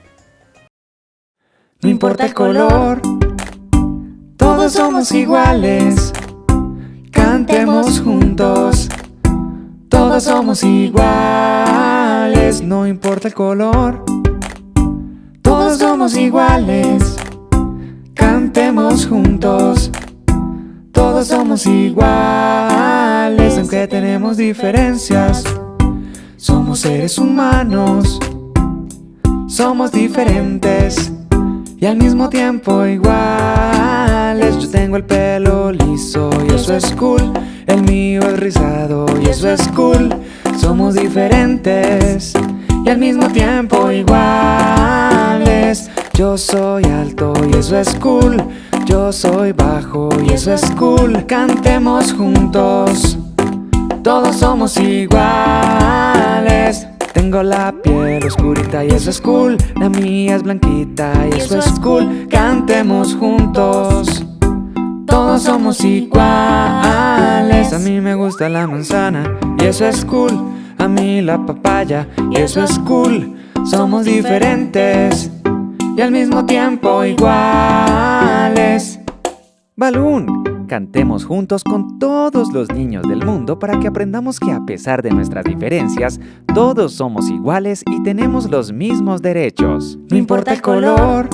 No importa el color, todos somos iguales. Canta cantemos juntos. Todos somos iguales, no importa el color. Todos somos iguales, cantemos juntos. Todos somos iguales, aunque tenemos diferencias. Somos seres humanos, somos diferentes y al mismo tiempo iguales. Yo tengo el pelo liso y eso es cool. El mío es rizado y eso es cool. Somos diferentes y al mismo tiempo iguales. Yo soy alto y eso es cool. Yo soy bajo y eso es cool. Cantemos juntos. Todos somos iguales. Tengo la piel oscurita y eso es cool. La mía es blanquita y eso es cool. Cantemos juntos. Todos somos iguales. A mí me gusta la manzana y eso es cool. A mí la papaya y eso es cool. Somos diferentes y al mismo tiempo iguales. Balún, cantemos juntos con todos los niños del mundo para que aprendamos que a pesar de nuestras diferencias, todos somos iguales y tenemos los mismos derechos. No importa el color,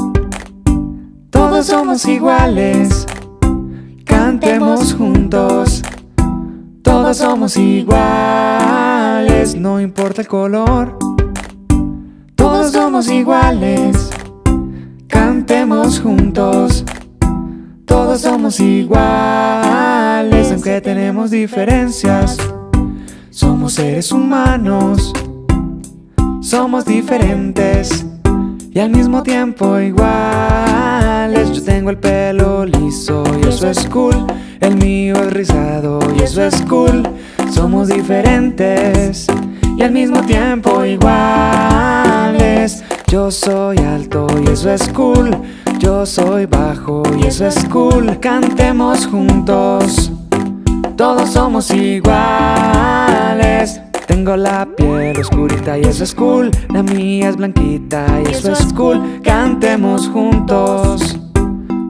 todos somos iguales. Cantemos juntos. Todos somos iguales, no importa el color. Todos somos iguales. Cantemos juntos. Todos somos iguales, aunque tenemos diferencias. Somos seres humanos, somos diferentes y al mismo tiempo iguales. Yo tengo el pelo liso y eso es cool. El mío es rizado y eso es cool. Somos diferentes y al mismo tiempo iguales. Yo soy alto y eso es cool. Yo soy bajo y eso es cool. Cantemos juntos. Todos somos iguales. Tengo la piel oscurita y eso es cool. La mía es blanquita y eso es cool. Cantemos juntos.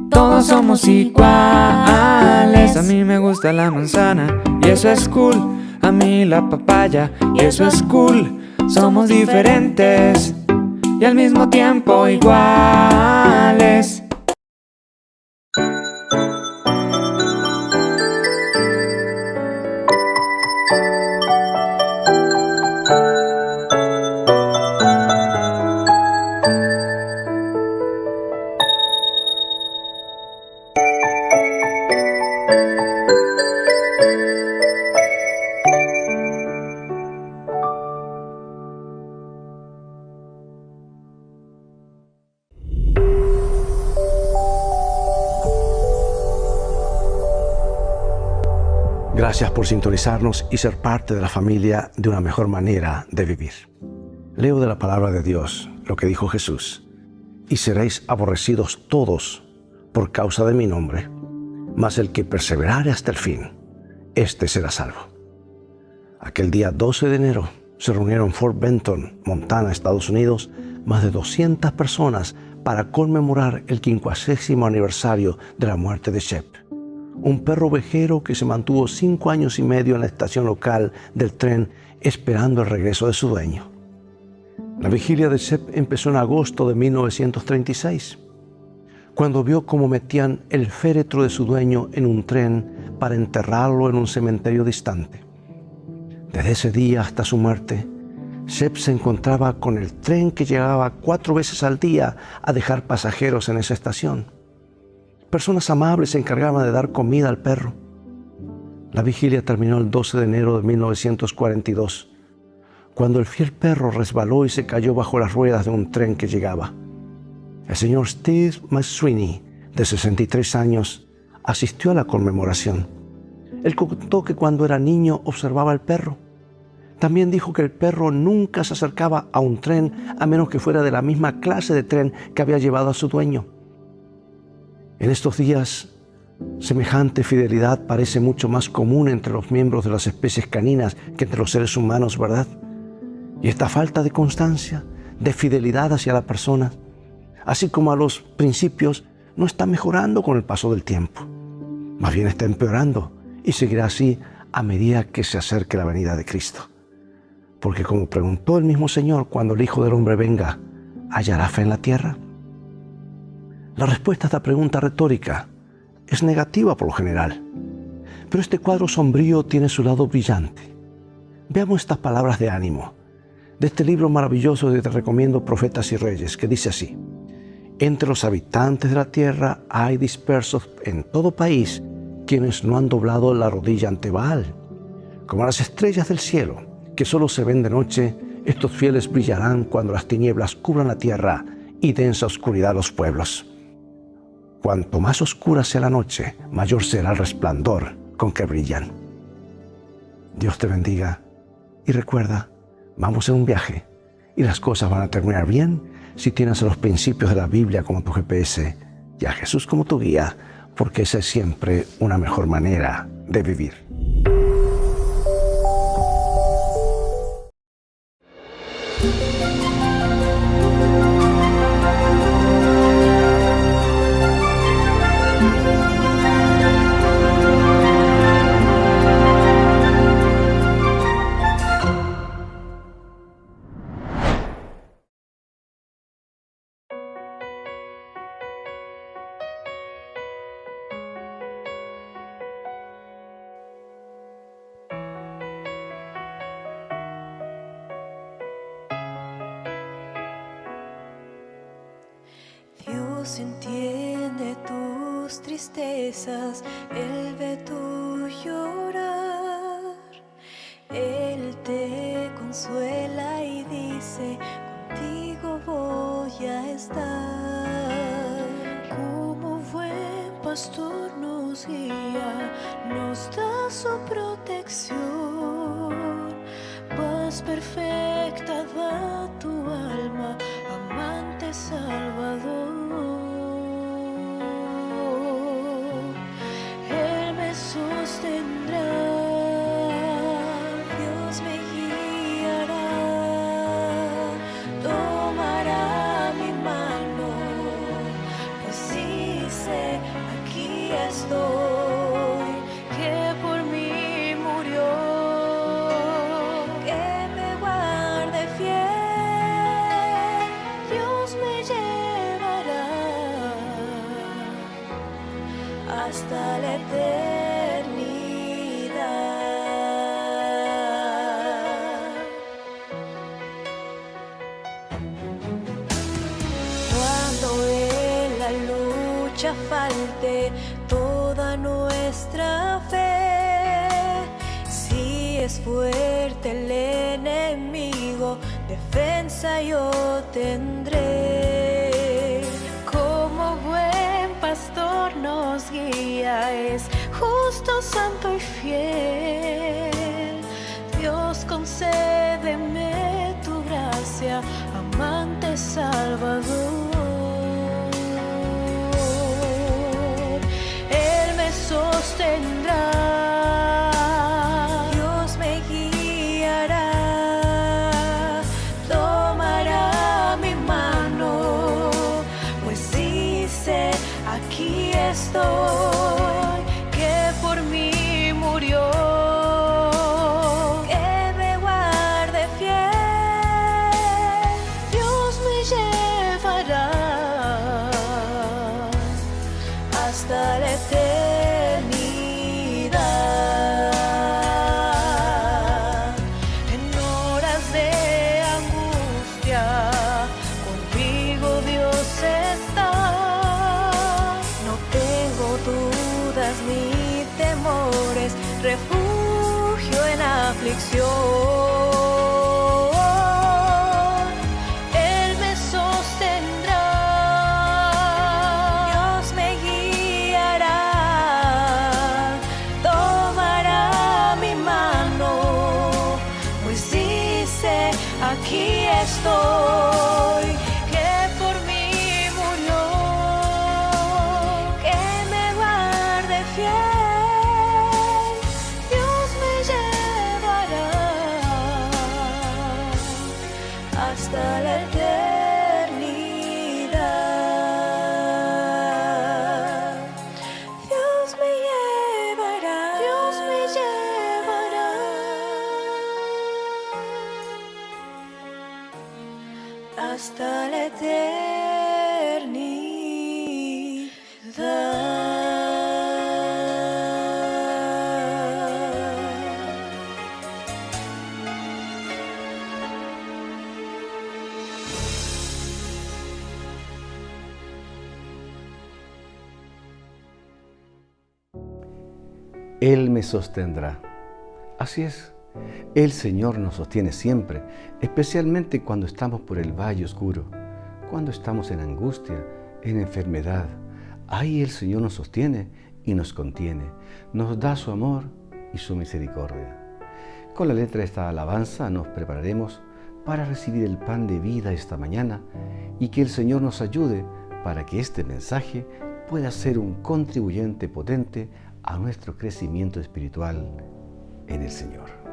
Todos somos iguales. A mí me gusta la manzana y eso es cool. A mí la papaya y eso es cool. Somos diferentes y al mismo tiempo iguales. Gracias por sintonizarnos y ser parte de la familia de una mejor manera de vivir. Leo de la palabra de Dios lo que dijo Jesús: y seréis aborrecidos todos por causa de mi nombre, mas el que perseverare hasta el fin, éste será salvo. Aquel día 12 de enero se reunieron en Fort Benton, Montana, Estados Unidos, más de 200 personas para conmemorar el 50º aniversario de la muerte de Shep, un perro ovejero que se mantuvo 5 años y medio en la estación local del tren esperando el regreso de su dueño. La vigilia de Shep empezó en agosto de 1936, cuando vio cómo metían el féretro de su dueño en un tren para enterrarlo en un cementerio distante. Desde ese día hasta su muerte, Shep se encontraba con el tren que llegaba 4 veces al día a dejar pasajeros en esa estación. Personas amables se encargaban de dar comida al perro. La vigilia terminó el 12 de enero de 1942, cuando el fiel perro resbaló y se cayó bajo las ruedas de un tren que llegaba. El señor Steve McSweeney, de 63 años, asistió a la conmemoración. Él contó que cuando era niño observaba al perro. También dijo que el perro nunca se acercaba a un tren a menos que fuera de la misma clase de tren que había llevado a su dueño. En estos días, semejante fidelidad parece mucho más común entre los miembros de las especies caninas que entre los seres humanos, ¿verdad? Y esta falta de constancia, de fidelidad hacia la persona, así como a los principios, no está mejorando con el paso del tiempo. Más bien está empeorando y seguirá así a medida que se acerque la venida de Cristo. Porque como preguntó el mismo Señor, cuando el Hijo del Hombre venga, ¿hallará fe en la tierra? La respuesta a esta pregunta retórica es negativa por lo general, pero este cuadro sombrío tiene su lado brillante. Veamos estas palabras de ánimo de este libro maravilloso que te recomiendo, Profetas y Reyes, que dice así: entre los habitantes de la tierra hay dispersos en todo país quienes no han doblado la rodilla ante Baal. Como las estrellas del cielo, que solo se ven de noche, estos fieles brillarán cuando las tinieblas cubran la tierra y densa oscuridad los pueblos. Cuanto más oscura sea la noche, mayor será el resplandor con que brillan. Dios te bendiga y recuerda, vamos en un viaje y las cosas van a terminar bien si tienes a los principios de la Biblia como tu GPS y a Jesús como tu guía, porque esa es siempre una mejor manera de vivir. Dios entiende tus tristezas, Él ve tu llorar. Él te consuela y dice, contigo voy a estar. Como buen pastor nos guía, nos da su protección. Paz perfecta da tu alma, amante Salvador. Él me sostendrá, Dios me guiará, tomará mi mano, pues sí sé, aquí estoy, que por mí murió, que me guarde fiel, Dios me llevará hasta la eternidad. Cuando en la lucha falte toda nuestra fe, si es fuerte el enemigo, defensa yo tendré. Como buen pastor nos guía, es justo, santo y fiel. Dios, concédeme tu gracia, amante Salvador. Él me sostendrá, Dios me guiará, tomará mi mano, pues sí sé, aquí estoy, que por mí murió, que me guarde fiel, Dios me llevará hasta la eternidad. En horas de angustia, contigo Dios está. No tengo dudas ni temores, refugio en aflicción. Él me sostendrá, Dios me guiará, tomará mi mano, pues dice, aquí estoy, que por mí murió, que me guarde fiel, Dios me llevará hasta la eternidad. Dios me llevará, Dios hasta la eternidad. Él me sostendrá. Así es, el Señor nos sostiene siempre, especialmente cuando estamos por el valle oscuro, cuando estamos en angustia, en enfermedad. Ahí el Señor nos sostiene y nos contiene, nos da su amor y su misericordia. Con la letra de esta alabanza nos prepararemos para recibir el pan de vida esta mañana y que el Señor nos ayude para que este mensaje pueda ser un contribuyente potente a nuestro crecimiento espiritual en el Señor.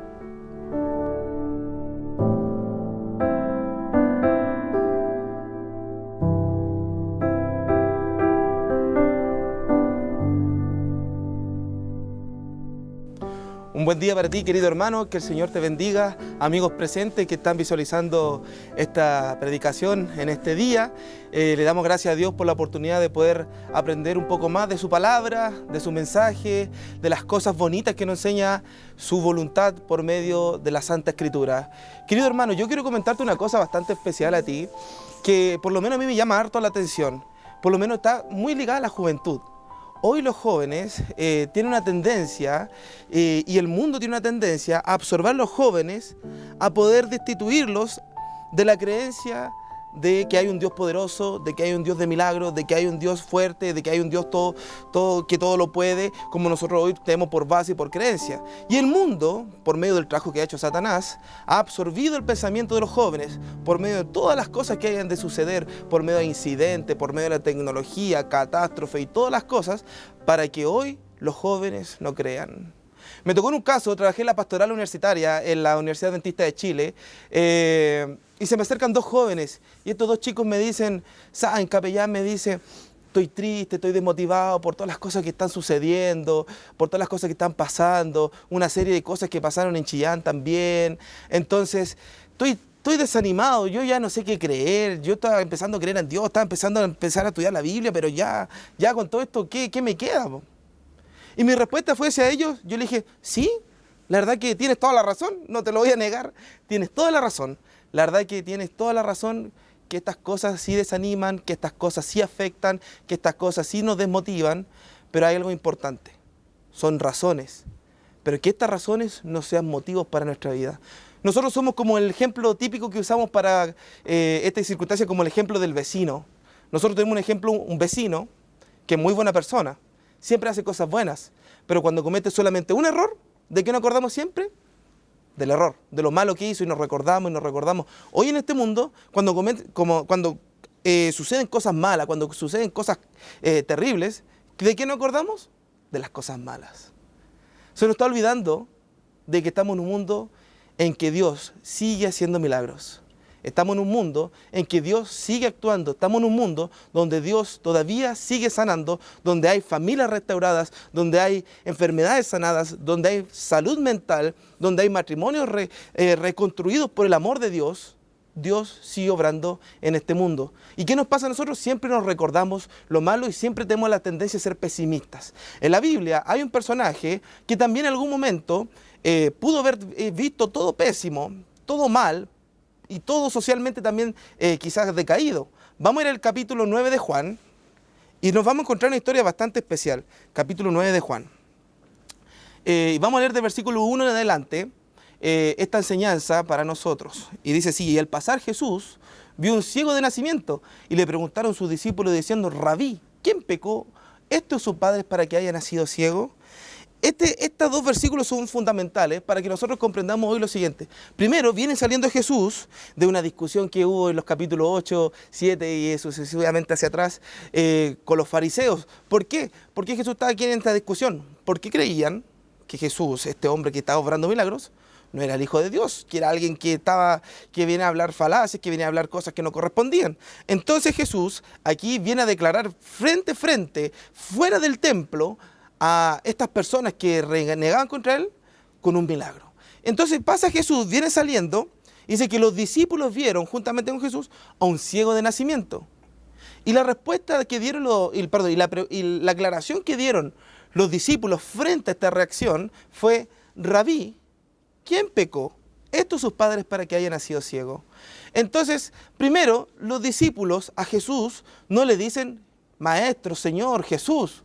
Un buen día para ti, querido hermano, que el Señor te bendiga, amigos presentes que están visualizando esta predicación en este día. Le damos gracias a Dios por la oportunidad de poder aprender un poco más de su palabra, de su mensaje, de las cosas bonitas que nos enseña su voluntad por medio de la Santa Escritura. Querido hermano, yo quiero comentarte una cosa bastante especial a ti, que por lo menos a mí me llama harto la atención, por lo menos está muy ligada a la juventud. Hoy los jóvenes tienen una tendencia, y el mundo tiene una tendencia, a absorber a los jóvenes, a poder destituirlos de la creencia de que hay un Dios poderoso, de que hay un Dios de milagros, de que hay un Dios fuerte, de que hay un Dios que todo lo puede, como nosotros hoy tenemos por base y por creencia. Y el mundo, por medio del trabajo que ha hecho Satanás, ha absorbido el pensamiento de los jóvenes por medio de todas las cosas que hayan de suceder, por medio de incidentes, por medio de la tecnología, catástrofe y todas las cosas, para que hoy los jóvenes no crean. Me tocó en un caso, trabajé en la pastoral universitaria en la Universidad Adventista de Chile, y se me acercan dos jóvenes, y estos dos chicos me dicen, ¿saben? Capellán me dice, estoy triste, estoy desmotivado por todas las cosas que están sucediendo, por todas las cosas que están pasando, una serie de cosas que pasaron en Chillán también, entonces estoy desanimado, yo ya no sé qué creer, yo estaba empezando a creer en Dios, estaba empezando a estudiar la Biblia, pero ya con todo esto, ¿qué me queda? Y mi respuesta fue hacia ellos, yo le dije, sí, la verdad que tienes toda la razón, no te lo voy a negar, tienes toda la razón. La verdad que tienes toda la razón, que estas cosas sí desaniman, que estas cosas sí afectan, que estas cosas sí nos desmotivan, pero hay algo importante, son razones, pero que estas razones no sean motivos para nuestra vida. Nosotros somos como el ejemplo típico que usamos para esta circunstancia, como el ejemplo del vecino. Nosotros tenemos un vecino que es muy buena persona, siempre hace cosas buenas, pero cuando comete solamente un error, ¿de qué nos acordamos siempre? Del error, de lo malo que hizo y nos recordamos. Hoy en este mundo, cuando suceden cosas malas, cuando suceden cosas terribles, ¿de qué nos acordamos? De las cosas malas. Se nos está olvidando de que estamos en un mundo en que Dios sigue haciendo milagros. Estamos en un mundo en que Dios sigue actuando, estamos en un mundo donde Dios todavía sigue sanando, donde hay familias restauradas, donde hay enfermedades sanadas, donde hay salud mental, donde hay matrimonios reconstruidos por el amor de Dios. Dios sigue obrando en este mundo. ¿Y qué nos pasa a nosotros? Siempre nos recordamos lo malo y siempre tenemos la tendencia a ser pesimistas. En la Biblia hay un personaje que también en algún momento pudo haber visto todo pésimo, todo mal, y todo socialmente también quizás decaído. Vamos a ir al capítulo 9 de Juan y nos vamos a encontrar una historia bastante especial. Capítulo 9 de Juan. Vamos a leer de versículo 1 en adelante esta enseñanza para nosotros. Y dice así, y al pasar Jesús vio un ciego de nacimiento y le preguntaron sus discípulos diciendo, Rabí, ¿quién pecó? ¿Esto o sus padres para que haya nacido ciego? Estos dos versículos son fundamentales para que nosotros comprendamos hoy lo siguiente. Primero, viene saliendo Jesús de una discusión que hubo en los capítulos 8, 7 y sucesivamente hacia atrás con los fariseos. ¿Por qué? ¿Por qué Jesús estaba aquí en esta discusión? Porque creían que Jesús, este hombre que estaba obrando milagros, no era el Hijo de Dios, que era alguien que viene a hablar falacias, que viene a hablar cosas que no correspondían. Entonces Jesús aquí viene a declarar frente a frente, fuera del templo, a estas personas que renegaban contra él con un milagro. Entonces pasa Jesús, viene saliendo Dice que los discípulos vieron juntamente con Jesús a un ciego de nacimiento. Y la respuesta que dieron, la aclaración que dieron los discípulos frente a esta reacción fue: Rabí, ¿quién pecó? ¿Estos sus padres para que haya nacido ciego? Entonces, primero, los discípulos a Jesús no le dicen Maestro, Señor, Jesús.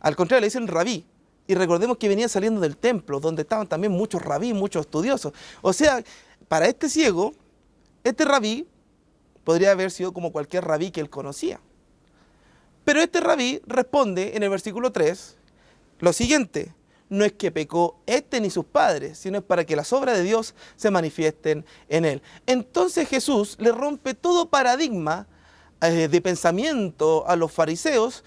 Al contrario, le dicen Rabí. Y recordemos que venían saliendo del templo, donde estaban también muchos rabí, muchos estudiosos. O sea, para este ciego, este rabí podría haber sido como cualquier rabí que él conocía. Pero este rabí responde en el versículo 3 lo siguiente: no es que pecó este ni sus padres, sino es para que las obras de Dios se manifiesten en él. Entonces Jesús le rompe todo paradigma de pensamiento a los fariseos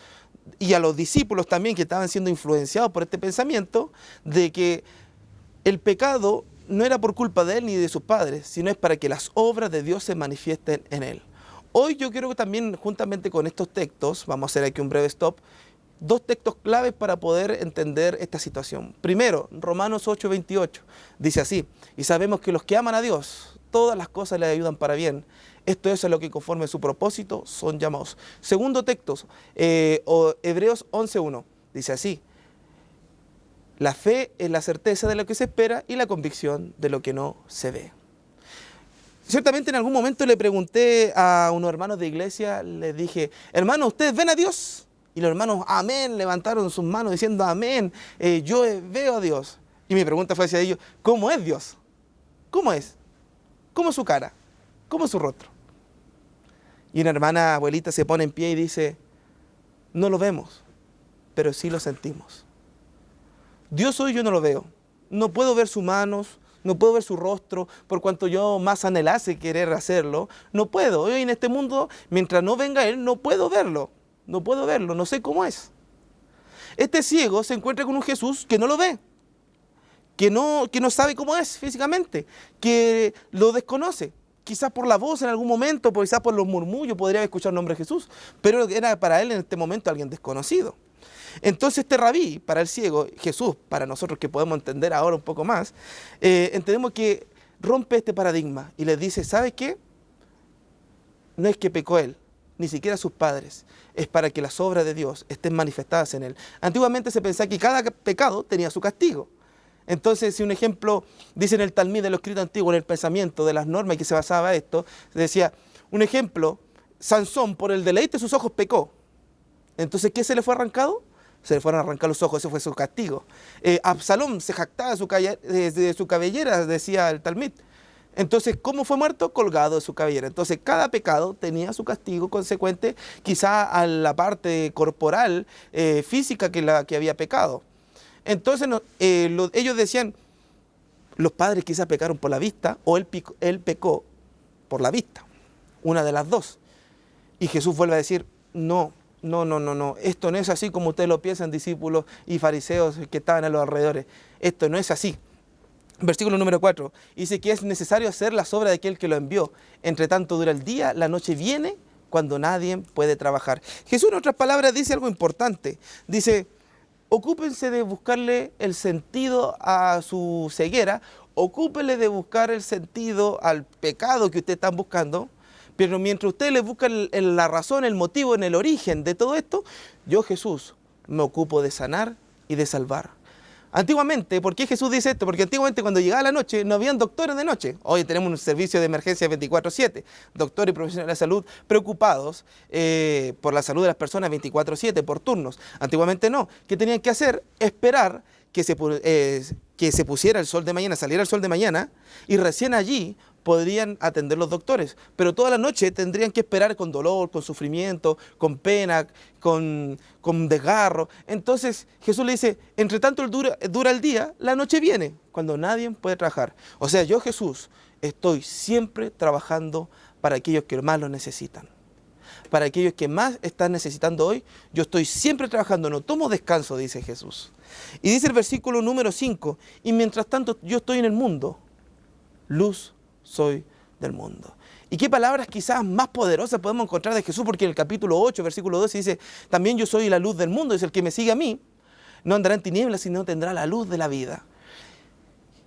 y a los discípulos también, que estaban siendo influenciados por este pensamiento de que el pecado no era por culpa de él ni de sus padres, sino es para que las obras de Dios se manifiesten en él. Hoy yo quiero que también, juntamente con estos textos, vamos a hacer aquí un breve stop, dos textos claves para poder entender esta situación. Primero, Romanos 8:28, dice así: y sabemos que los que aman a Dios, todas las cosas les ayudan para bien. Esto es a lo que conforme a su propósito son llamados. Segundo texto, Hebreos 11:1, dice así: la fe es la certeza de lo que se espera y la convicción de lo que no se ve. Ciertamente en algún momento le pregunté a unos hermanos de iglesia, les dije: hermanos, ¿ustedes ven a Dios? Y los hermanos, amén, levantaron sus manos diciendo amén, yo veo a Dios. Y mi pregunta fue hacia ellos: ¿cómo es Dios? ¿Cómo es? ¿Cómo es su cara? ¿Cómo es su rostro? Y una hermana abuelita se pone en pie y dice: no lo vemos, pero sí lo sentimos. Dios hoy yo no lo veo, no puedo ver sus manos, no puedo ver su rostro, por cuanto yo más anhelase querer hacerlo, no puedo. Hoy en este mundo, mientras no venga Él, no puedo verlo, no sé cómo es. Este ciego se encuentra con un Jesús que no lo ve, que no sabe cómo es físicamente, que lo desconoce. Quizás por la voz en algún momento, quizás por los murmullos podría haber escuchado el nombre de Jesús, pero era para él en este momento alguien desconocido. Entonces este rabí, para el ciego, Jesús, para nosotros que podemos entender ahora un poco más, entendemos que rompe este paradigma y les dice: ¿sabe qué? No es que pecó él, ni siquiera sus padres, es para que las obras de Dios estén manifestadas en él. Antiguamente se pensaba que cada pecado tenía su castigo. Entonces, si un ejemplo, dice en el Talmud de lo escrito antiguo, en el pensamiento de las normas en que se basaba esto, decía, un ejemplo: Sansón por el deleite de sus ojos pecó. Entonces, ¿qué se le fue arrancado? Se le fueron a arrancar los ojos, ese fue su castigo. Absalón se jactaba de su cabellera, decía el Talmud. Entonces, ¿cómo fue muerto? Colgado de su cabellera. Entonces, cada pecado tenía su castigo consecuente, quizá a la parte corporal, física que había pecado. Entonces, ellos decían, los padres quizás pecaron por la vista, o él pecó por la vista, una de las dos. Y Jesús vuelve a decir: no, esto no es así como ustedes lo piensan, discípulos y fariseos que estaban a los alrededores. Esto no es así. Versículo número 4, dice que es necesario hacer las obras de aquel que lo envió. Entre tanto dura el día, la noche viene cuando nadie puede trabajar. Jesús, en otras palabras, dice algo importante. Dice: ocúpense de buscarle el sentido a su ceguera, ocúpenle de buscar el sentido al pecado que ustedes están buscando, pero mientras ustedes le buscan la razón, el motivo, en el origen de todo esto, yo, Jesús, me ocupo de sanar y de salvar. Antiguamente, ¿por qué Jesús dice esto? Porque antiguamente cuando llegaba la noche no habían doctores de noche. Hoy tenemos un servicio de emergencia 24/7, doctores y profesionales de salud preocupados por la salud de las personas 24/7, por turnos. Antiguamente no. ¿Qué tenían que hacer? Esperar que se pusiera el sol de mañana, saliera el sol de mañana, y recién allí podrían atender los doctores, pero toda la noche tendrían que esperar con dolor, con sufrimiento, con pena, con desgarro. Entonces Jesús le dice: entre tanto dura el día, la noche viene, cuando nadie puede trabajar. O sea, yo, Jesús, estoy siempre trabajando para aquellos que más lo necesitan. Para aquellos que más están necesitando hoy, yo estoy siempre trabajando, no tomo descanso, dice Jesús. Y dice el versículo número 5, y mientras tanto yo estoy en el mundo, luz soy del mundo. ¿Y qué palabras quizás más poderosas podemos encontrar de Jesús? Porque en el capítulo 8, versículo 12 dice: también yo soy la luz del mundo, dice: el que me sigue a mí no andará en tinieblas, sino tendrá la luz de la vida.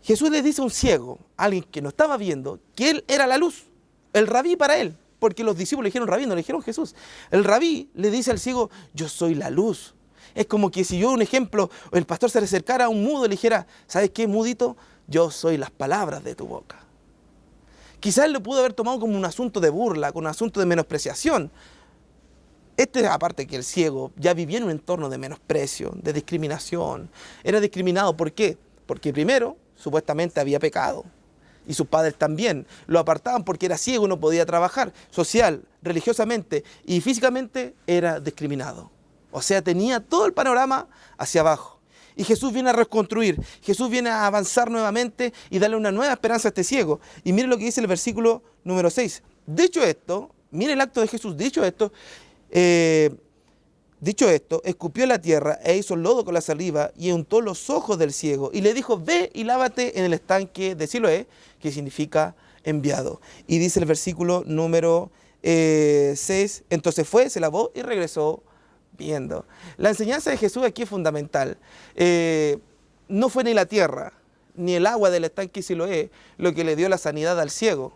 Jesús le dice a un ciego, a alguien que no estaba viendo, que él era la luz, el rabí para él, porque los discípulos le dijeron rabí, no le dijeron Jesús. El rabí le dice al ciego, yo soy la luz. Es como que si yo, un ejemplo, el pastor se le acercara a un mudo y le dijera, ¿sabes qué, mudito? Yo soy las palabras de tu boca. Quizás él lo pudo haber tomado como un asunto de burla, como un asunto de menospreciación. Aparte que el ciego ya vivía en un entorno de menosprecio, de discriminación. Era discriminado, ¿por qué? Porque primero, supuestamente había pecado. Y sus padres también. Lo apartaban porque era ciego, no podía trabajar. Social, religiosamente y físicamente era discriminado. O sea, tenía todo el panorama hacia abajo. Y Jesús viene a reconstruir, Jesús viene a avanzar nuevamente y darle una nueva esperanza a este ciego. Y mire lo que dice el versículo número 6. Dicho esto, mire el acto de Jesús, dicho esto, escupió en la tierra e hizo lodo con la saliva y untó los ojos del ciego y le dijo, ve y lávate en el estanque de Siloé, que significa enviado. Y dice el versículo número 6, entonces fue, se lavó y regresó viendo. La enseñanza de Jesús aquí es fundamental. No fue ni la tierra ni el agua del estanque Siloé lo que le dio la sanidad al ciego.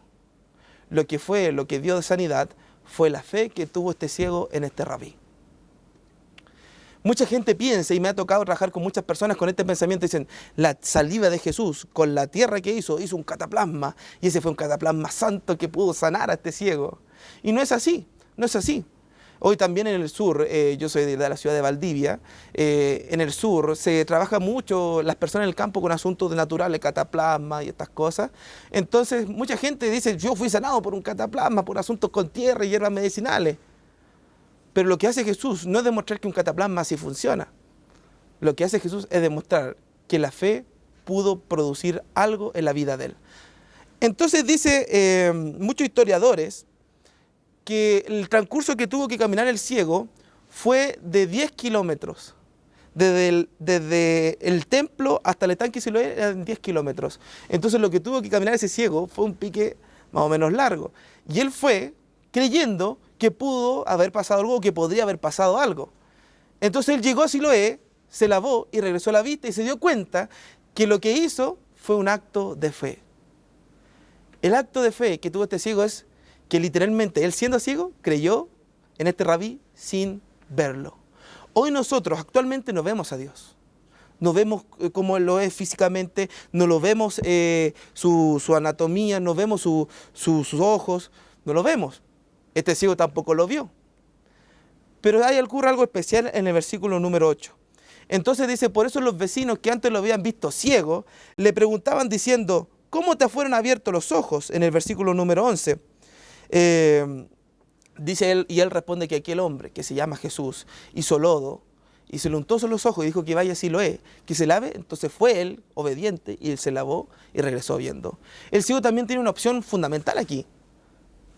Lo que dio sanidad fue la fe que tuvo este ciego en este rabí. Mucha gente piensa, y me ha tocado trabajar con muchas personas con este pensamiento, dicen, la saliva de Jesús con la tierra que hizo un cataplasma, y ese fue un cataplasma santo que pudo sanar a este ciego. Y no es así, no es así. Hoy también en el sur, yo soy de la ciudad de Valdivia, en el sur se trabaja mucho las personas en el campo con asuntos naturales, cataplasma y estas cosas. Entonces mucha gente dice, yo fui sanado por un cataplasma, por asuntos con tierra y hierbas medicinales. Pero lo que hace Jesús no es demostrar que un cataplasma así funciona. Lo que hace Jesús es demostrar que la fe pudo producir algo en la vida de él. Entonces dice muchos historiadores que el transcurso que tuvo que caminar el ciego fue de 10 kilómetros. Desde el templo hasta el estanque Siloé eran 10 kilómetros. Entonces lo que tuvo que caminar ese ciego fue un pique más o menos largo. Y él fue creyendo que pudo haber pasado algo, que podría haber pasado algo. Entonces él llegó a Siloé, se lavó y regresó a la vista y se dio cuenta que lo que hizo fue un acto de fe. El acto de fe que tuvo este ciego es que literalmente él, siendo ciego, creyó en este rabí sin verlo. Hoy nosotros actualmente no vemos a Dios. No vemos cómo Él lo es físicamente, no lo vemos su anatomía, no vemos sus ojos, no lo vemos. Este ciego tampoco lo vio. Pero ocurre algo especial en el versículo número 8. Entonces dice, por eso los vecinos que antes lo habían visto ciego, le preguntaban diciendo, ¿cómo te fueron abiertos los ojos? En el versículo número 11. Dice él, y él responde que aquel hombre que se llama Jesús hizo lodo y se le untó sobre los ojos y dijo que vaya a Siloé, que se lave. Entonces fue él obediente y él se lavó y regresó viendo. El ciego también tiene una opción fundamental aquí,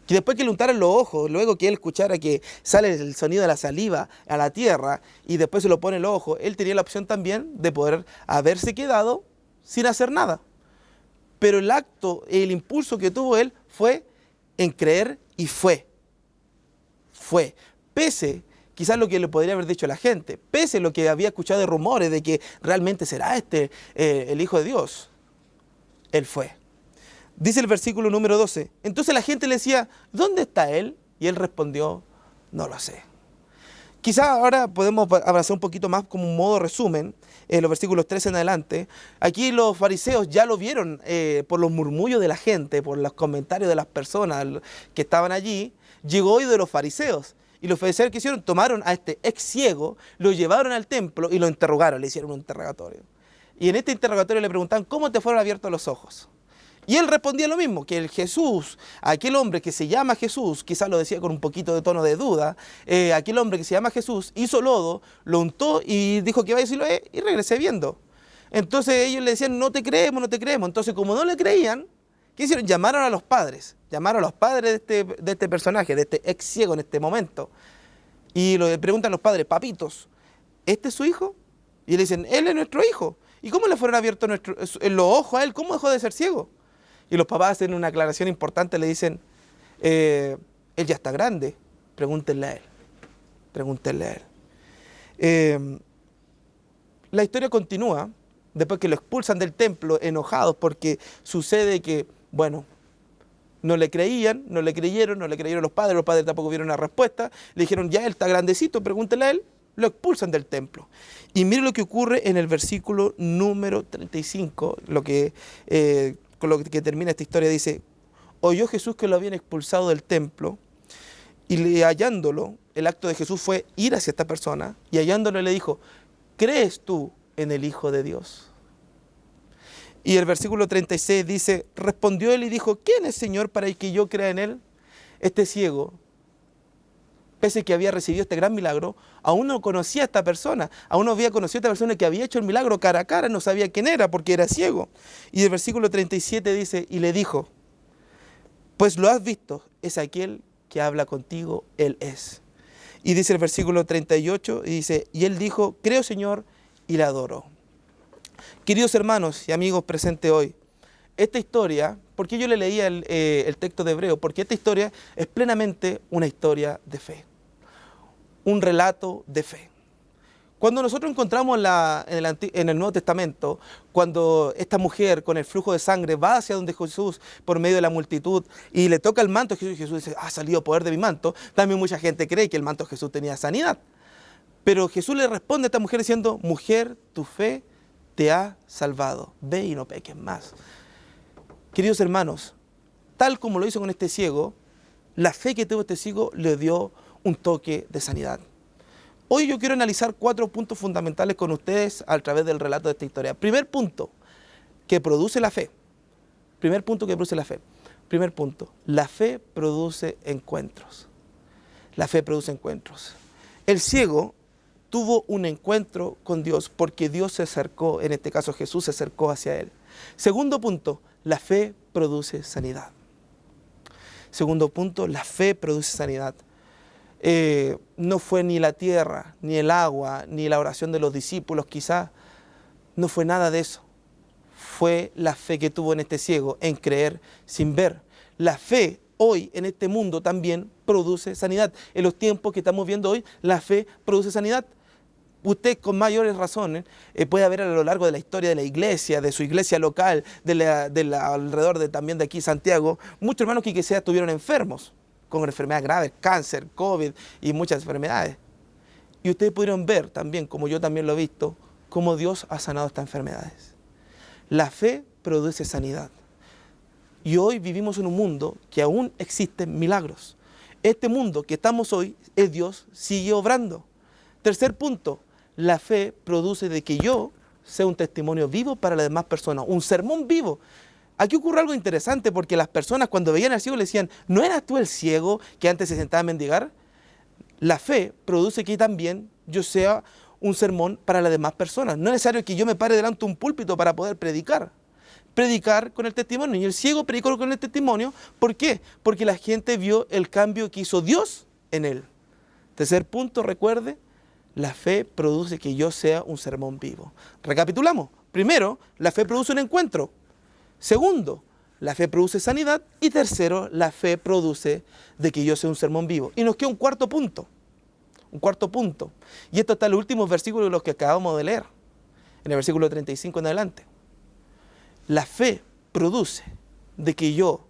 que después que le untaran los ojos, luego que él escuchara que sale el sonido de la saliva a la tierra y después se lo pone en los ojos, él tenía la opción también de poder haberse quedado sin hacer nada. Pero el acto, el impulso que tuvo él fue en creer y fue. Pese, quizás lo que le podría haber dicho la gente, pese lo que había escuchado de rumores de que realmente será el Hijo de Dios, él fue. Dice el versículo número 12, entonces la gente le decía, ¿dónde está él? Y él respondió, no lo sé. Quizás ahora podemos avanzar un poquito más como un modo resumen, los versículos 13 en adelante. Aquí los fariseos ya lo vieron por los murmullos de la gente, por los comentarios de las personas que estaban allí. Llegó oído de los fariseos. Y los fariseos que hicieron, tomaron a este ex ciego, lo llevaron al templo y lo interrogaron, le hicieron un interrogatorio. Y en este interrogatorio le preguntaban, ¿cómo te fueron abiertos los ojos? Y él respondía lo mismo, que el Jesús, aquel hombre que se llama Jesús, quizás lo decía con un poquito de tono de duda, aquel hombre que se llama Jesús hizo lodo, lo untó y dijo que vaya a Siloé y regresé viendo. Entonces ellos le decían, no te creemos, no te creemos. Entonces como no le creían, ¿qué hicieron? Llamaron a los padres de este personaje, de este ex ciego en este momento. Y le preguntan a los padres, papitos, ¿este es su hijo? Y le dicen, él es nuestro hijo. ¿Y cómo le fueron abiertos en los ojos a él? ¿Cómo dejó de ser ciego? Y los papás hacen una aclaración importante, le dicen, él ya está grande, pregúntenle a él. La historia continúa después que lo expulsan del templo, enojados porque sucede que, bueno, no le creían, no le creyeron los padres tampoco vieron una respuesta, le dijeron, ya él está grandecito, pregúntele a él, lo expulsan del templo. Y mire lo que ocurre en el versículo número 35, con lo que termina esta historia, dice, oyó Jesús que lo habían expulsado del templo, y hallándolo, el acto de Jesús fue ir hacia esta persona, y hallándolo le dijo, ¿crees tú en el Hijo de Dios? Y el versículo 36 dice, respondió él y dijo, ¿quién es, Señor, para que yo crea en él? Este ciego, pese a que había recibido este gran milagro, aún no conocía a esta persona, aún no había conocido a esta persona que había hecho el milagro cara a cara, no sabía quién era porque era ciego. Y el versículo 37 dice, y le dijo, pues lo has visto, es aquel que habla contigo, él es. Y dice el versículo 38, y dice, y él dijo, creo, Señor, y le adoró. Queridos hermanos y amigos presentes hoy, esta historia, ¿por qué yo le leía el texto de Hebreo? Porque esta historia es plenamente una historia de fe, un relato de fe. Cuando nosotros encontramos en el Nuevo Testamento, cuando esta mujer con el flujo de sangre va hacia donde Jesús por medio de la multitud y le toca el manto, Jesús dice, ha salido poder de mi manto, también mucha gente cree que el manto de Jesús tenía sanidad. Pero Jesús le responde a esta mujer diciendo, mujer, tu fe te ha salvado, ve y no peques más. Queridos hermanos, tal como lo hizo con este ciego, la fe que tuvo este ciego le dio un toque de sanidad. Hoy yo quiero analizar 4 puntos fundamentales con ustedes a través del relato de esta historia. Primer punto, que produce la fe. Primer punto, la fe produce encuentros. La fe produce encuentros. El ciego tuvo un encuentro con Dios porque Dios se acercó, en este caso Jesús se acercó hacia él. Segundo punto, la fe produce sanidad. Segundo punto, la fe produce sanidad. No fue ni la tierra, ni el agua, ni la oración de los discípulos, quizás no fue nada de eso. Fue la fe que tuvo en este ciego, en creer sin ver. La fe hoy en este mundo también produce sanidad. En los tiempos que estamos viendo hoy, la fe produce sanidad. Usted con mayores razones puede ver a lo largo de la historia de la iglesia, de su iglesia local, alrededor también de aquí Santiago, muchos hermanos que quizás estuvieron enfermos, con enfermedades graves, cáncer, COVID y muchas enfermedades. Y ustedes pudieron ver también, como yo también lo he visto, cómo Dios ha sanado estas enfermedades. La fe produce sanidad. Y hoy vivimos en un mundo que aún existen milagros. Este mundo que estamos hoy, el Dios sigue obrando. Tercer punto, la fe produce de que yo sea un testimonio vivo para las demás personas, un sermón vivo. Aquí ocurre algo interesante porque las personas cuando veían al ciego le decían, ¿no eras tú el ciego que antes se sentaba a mendigar? La fe produce que también yo sea un sermón para las demás personas. No es necesario que yo me pare delante de un púlpito para poder predicar. Predicar con el testimonio. Y el ciego predicó con el testimonio. ¿Por qué? Porque la gente vio el cambio que hizo Dios en él. Tercer punto, recuerde, la fe produce que yo sea un sermón vivo. Recapitulamos. Primero, la fe produce un encuentro. Segundo, la fe produce sanidad. Y tercero, la fe produce de que yo sea un sermón vivo. Y nos queda un cuarto punto. Y esto está en los últimos versículos de los que acabamos de leer. En el versículo 35 en adelante. La fe produce de que yo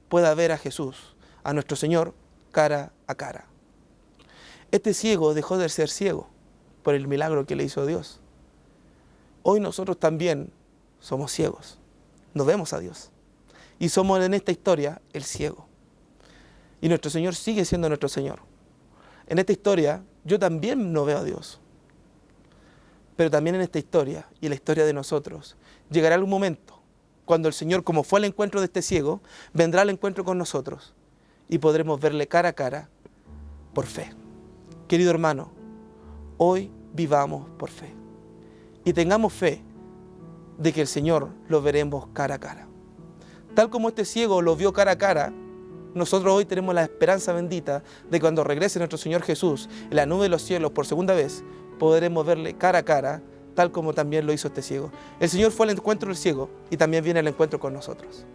pueda ver a Jesús, a nuestro Señor, cara a cara. Este ciego dejó de ser ciego por el milagro que le hizo Dios. Hoy nosotros también somos ciegos. No vemos a Dios. Y somos en esta historia el ciego. Y nuestro Señor sigue siendo nuestro Señor. En esta historia yo también no veo a Dios. Pero también en esta historia y en la historia de nosotros llegará algún momento cuando el Señor, como fue al encuentro de este ciego, vendrá al encuentro con nosotros y podremos verle cara a cara por fe. Querido hermano, hoy vivamos por fe y tengamos fe de que el Señor lo veremos cara a cara. Tal como este ciego lo vio cara a cara, nosotros hoy tenemos la esperanza bendita de que cuando regrese nuestro Señor Jesús en la nube de los cielos por segunda vez, podremos verle cara a cara, tal como también lo hizo este ciego. El Señor fue al encuentro del ciego y también viene al encuentro con nosotros.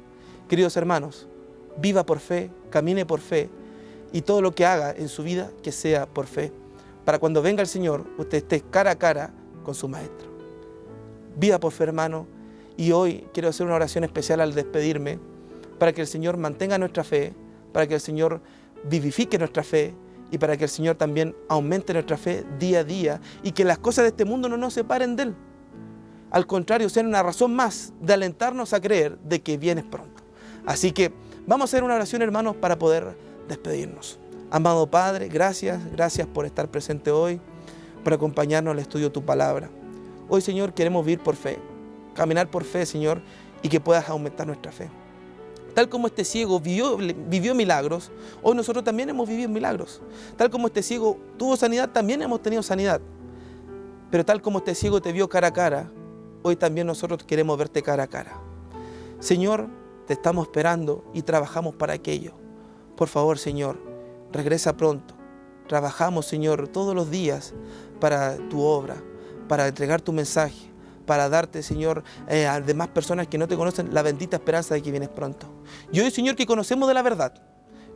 Queridos hermanos, viva por fe, camine por fe y todo lo que haga en su vida que sea por fe, para cuando venga el Señor, usted esté cara a cara con su Maestro. Vida por fe, hermano. Y hoy quiero hacer una oración especial al despedirme, para que el Señor mantenga nuestra fe, para que el Señor vivifique nuestra fe y para que el Señor también aumente nuestra fe día a día y que las cosas de este mundo no nos separen de Él. Al contrario, sean una razón más de alentarnos a creer de que vienes pronto. Así que vamos a hacer una oración, hermanos, para poder despedirnos. Amado Padre, gracias por estar presente hoy, por acompañarnos al estudio de tu palabra. Hoy, Señor, queremos vivir por fe, caminar por fe, Señor, y que puedas aumentar nuestra fe. Tal como este ciego vivió milagros, hoy nosotros también hemos vivido milagros. Tal como este ciego tuvo sanidad, también hemos tenido sanidad. Pero tal como este ciego te vio cara a cara, hoy también nosotros queremos verte cara a cara. Señor, te estamos esperando y trabajamos para aquello. Por favor, Señor, regresa pronto. Trabajamos, Señor, todos los días para tu obra, para entregar tu mensaje, para darte, Señor, a demás personas que no te conocen la bendita esperanza de que vienes pronto. Y hoy, Señor, que conocemos de la verdad,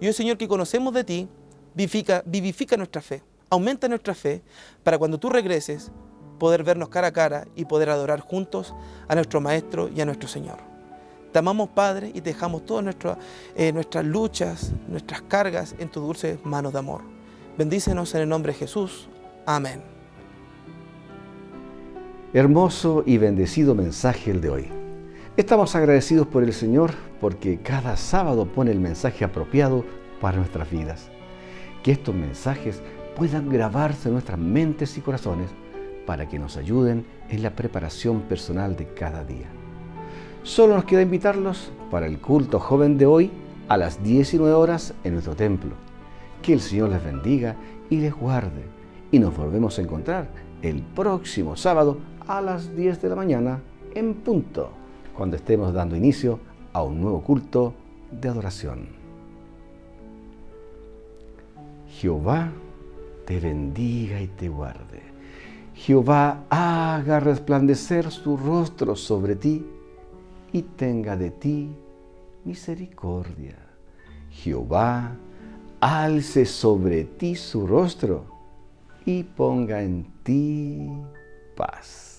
y hoy, Señor, que conocemos de ti, vivifica nuestra fe, aumenta nuestra fe, para cuando tú regreses, poder vernos cara a cara y poder adorar juntos a nuestro Maestro y a nuestro Señor. Te amamos, Padre, y te dejamos todas nuestras luchas, nuestras cargas en tus dulces manos de amor. Bendícenos en el nombre de Jesús. Amén. Hermoso y bendecido mensaje el de hoy. Estamos agradecidos por el Señor porque cada sábado pone el mensaje apropiado para nuestras vidas. Que estos mensajes puedan grabarse en nuestras mentes y corazones para que nos ayuden en la preparación personal de cada día. Solo nos queda invitarlos para el culto joven de hoy a las 19 horas en nuestro templo. Que el Señor les bendiga y les guarde. Y nos volvemos a encontrar el próximo sábado a las 10 de la mañana en punto, cuando estemos dando inicio a un nuevo culto de adoración. Jehová te bendiga y te guarde. Jehová haga resplandecer su rostro sobre ti y tenga de ti misericordia. Jehová alce sobre ti su rostro y ponga en ti paz.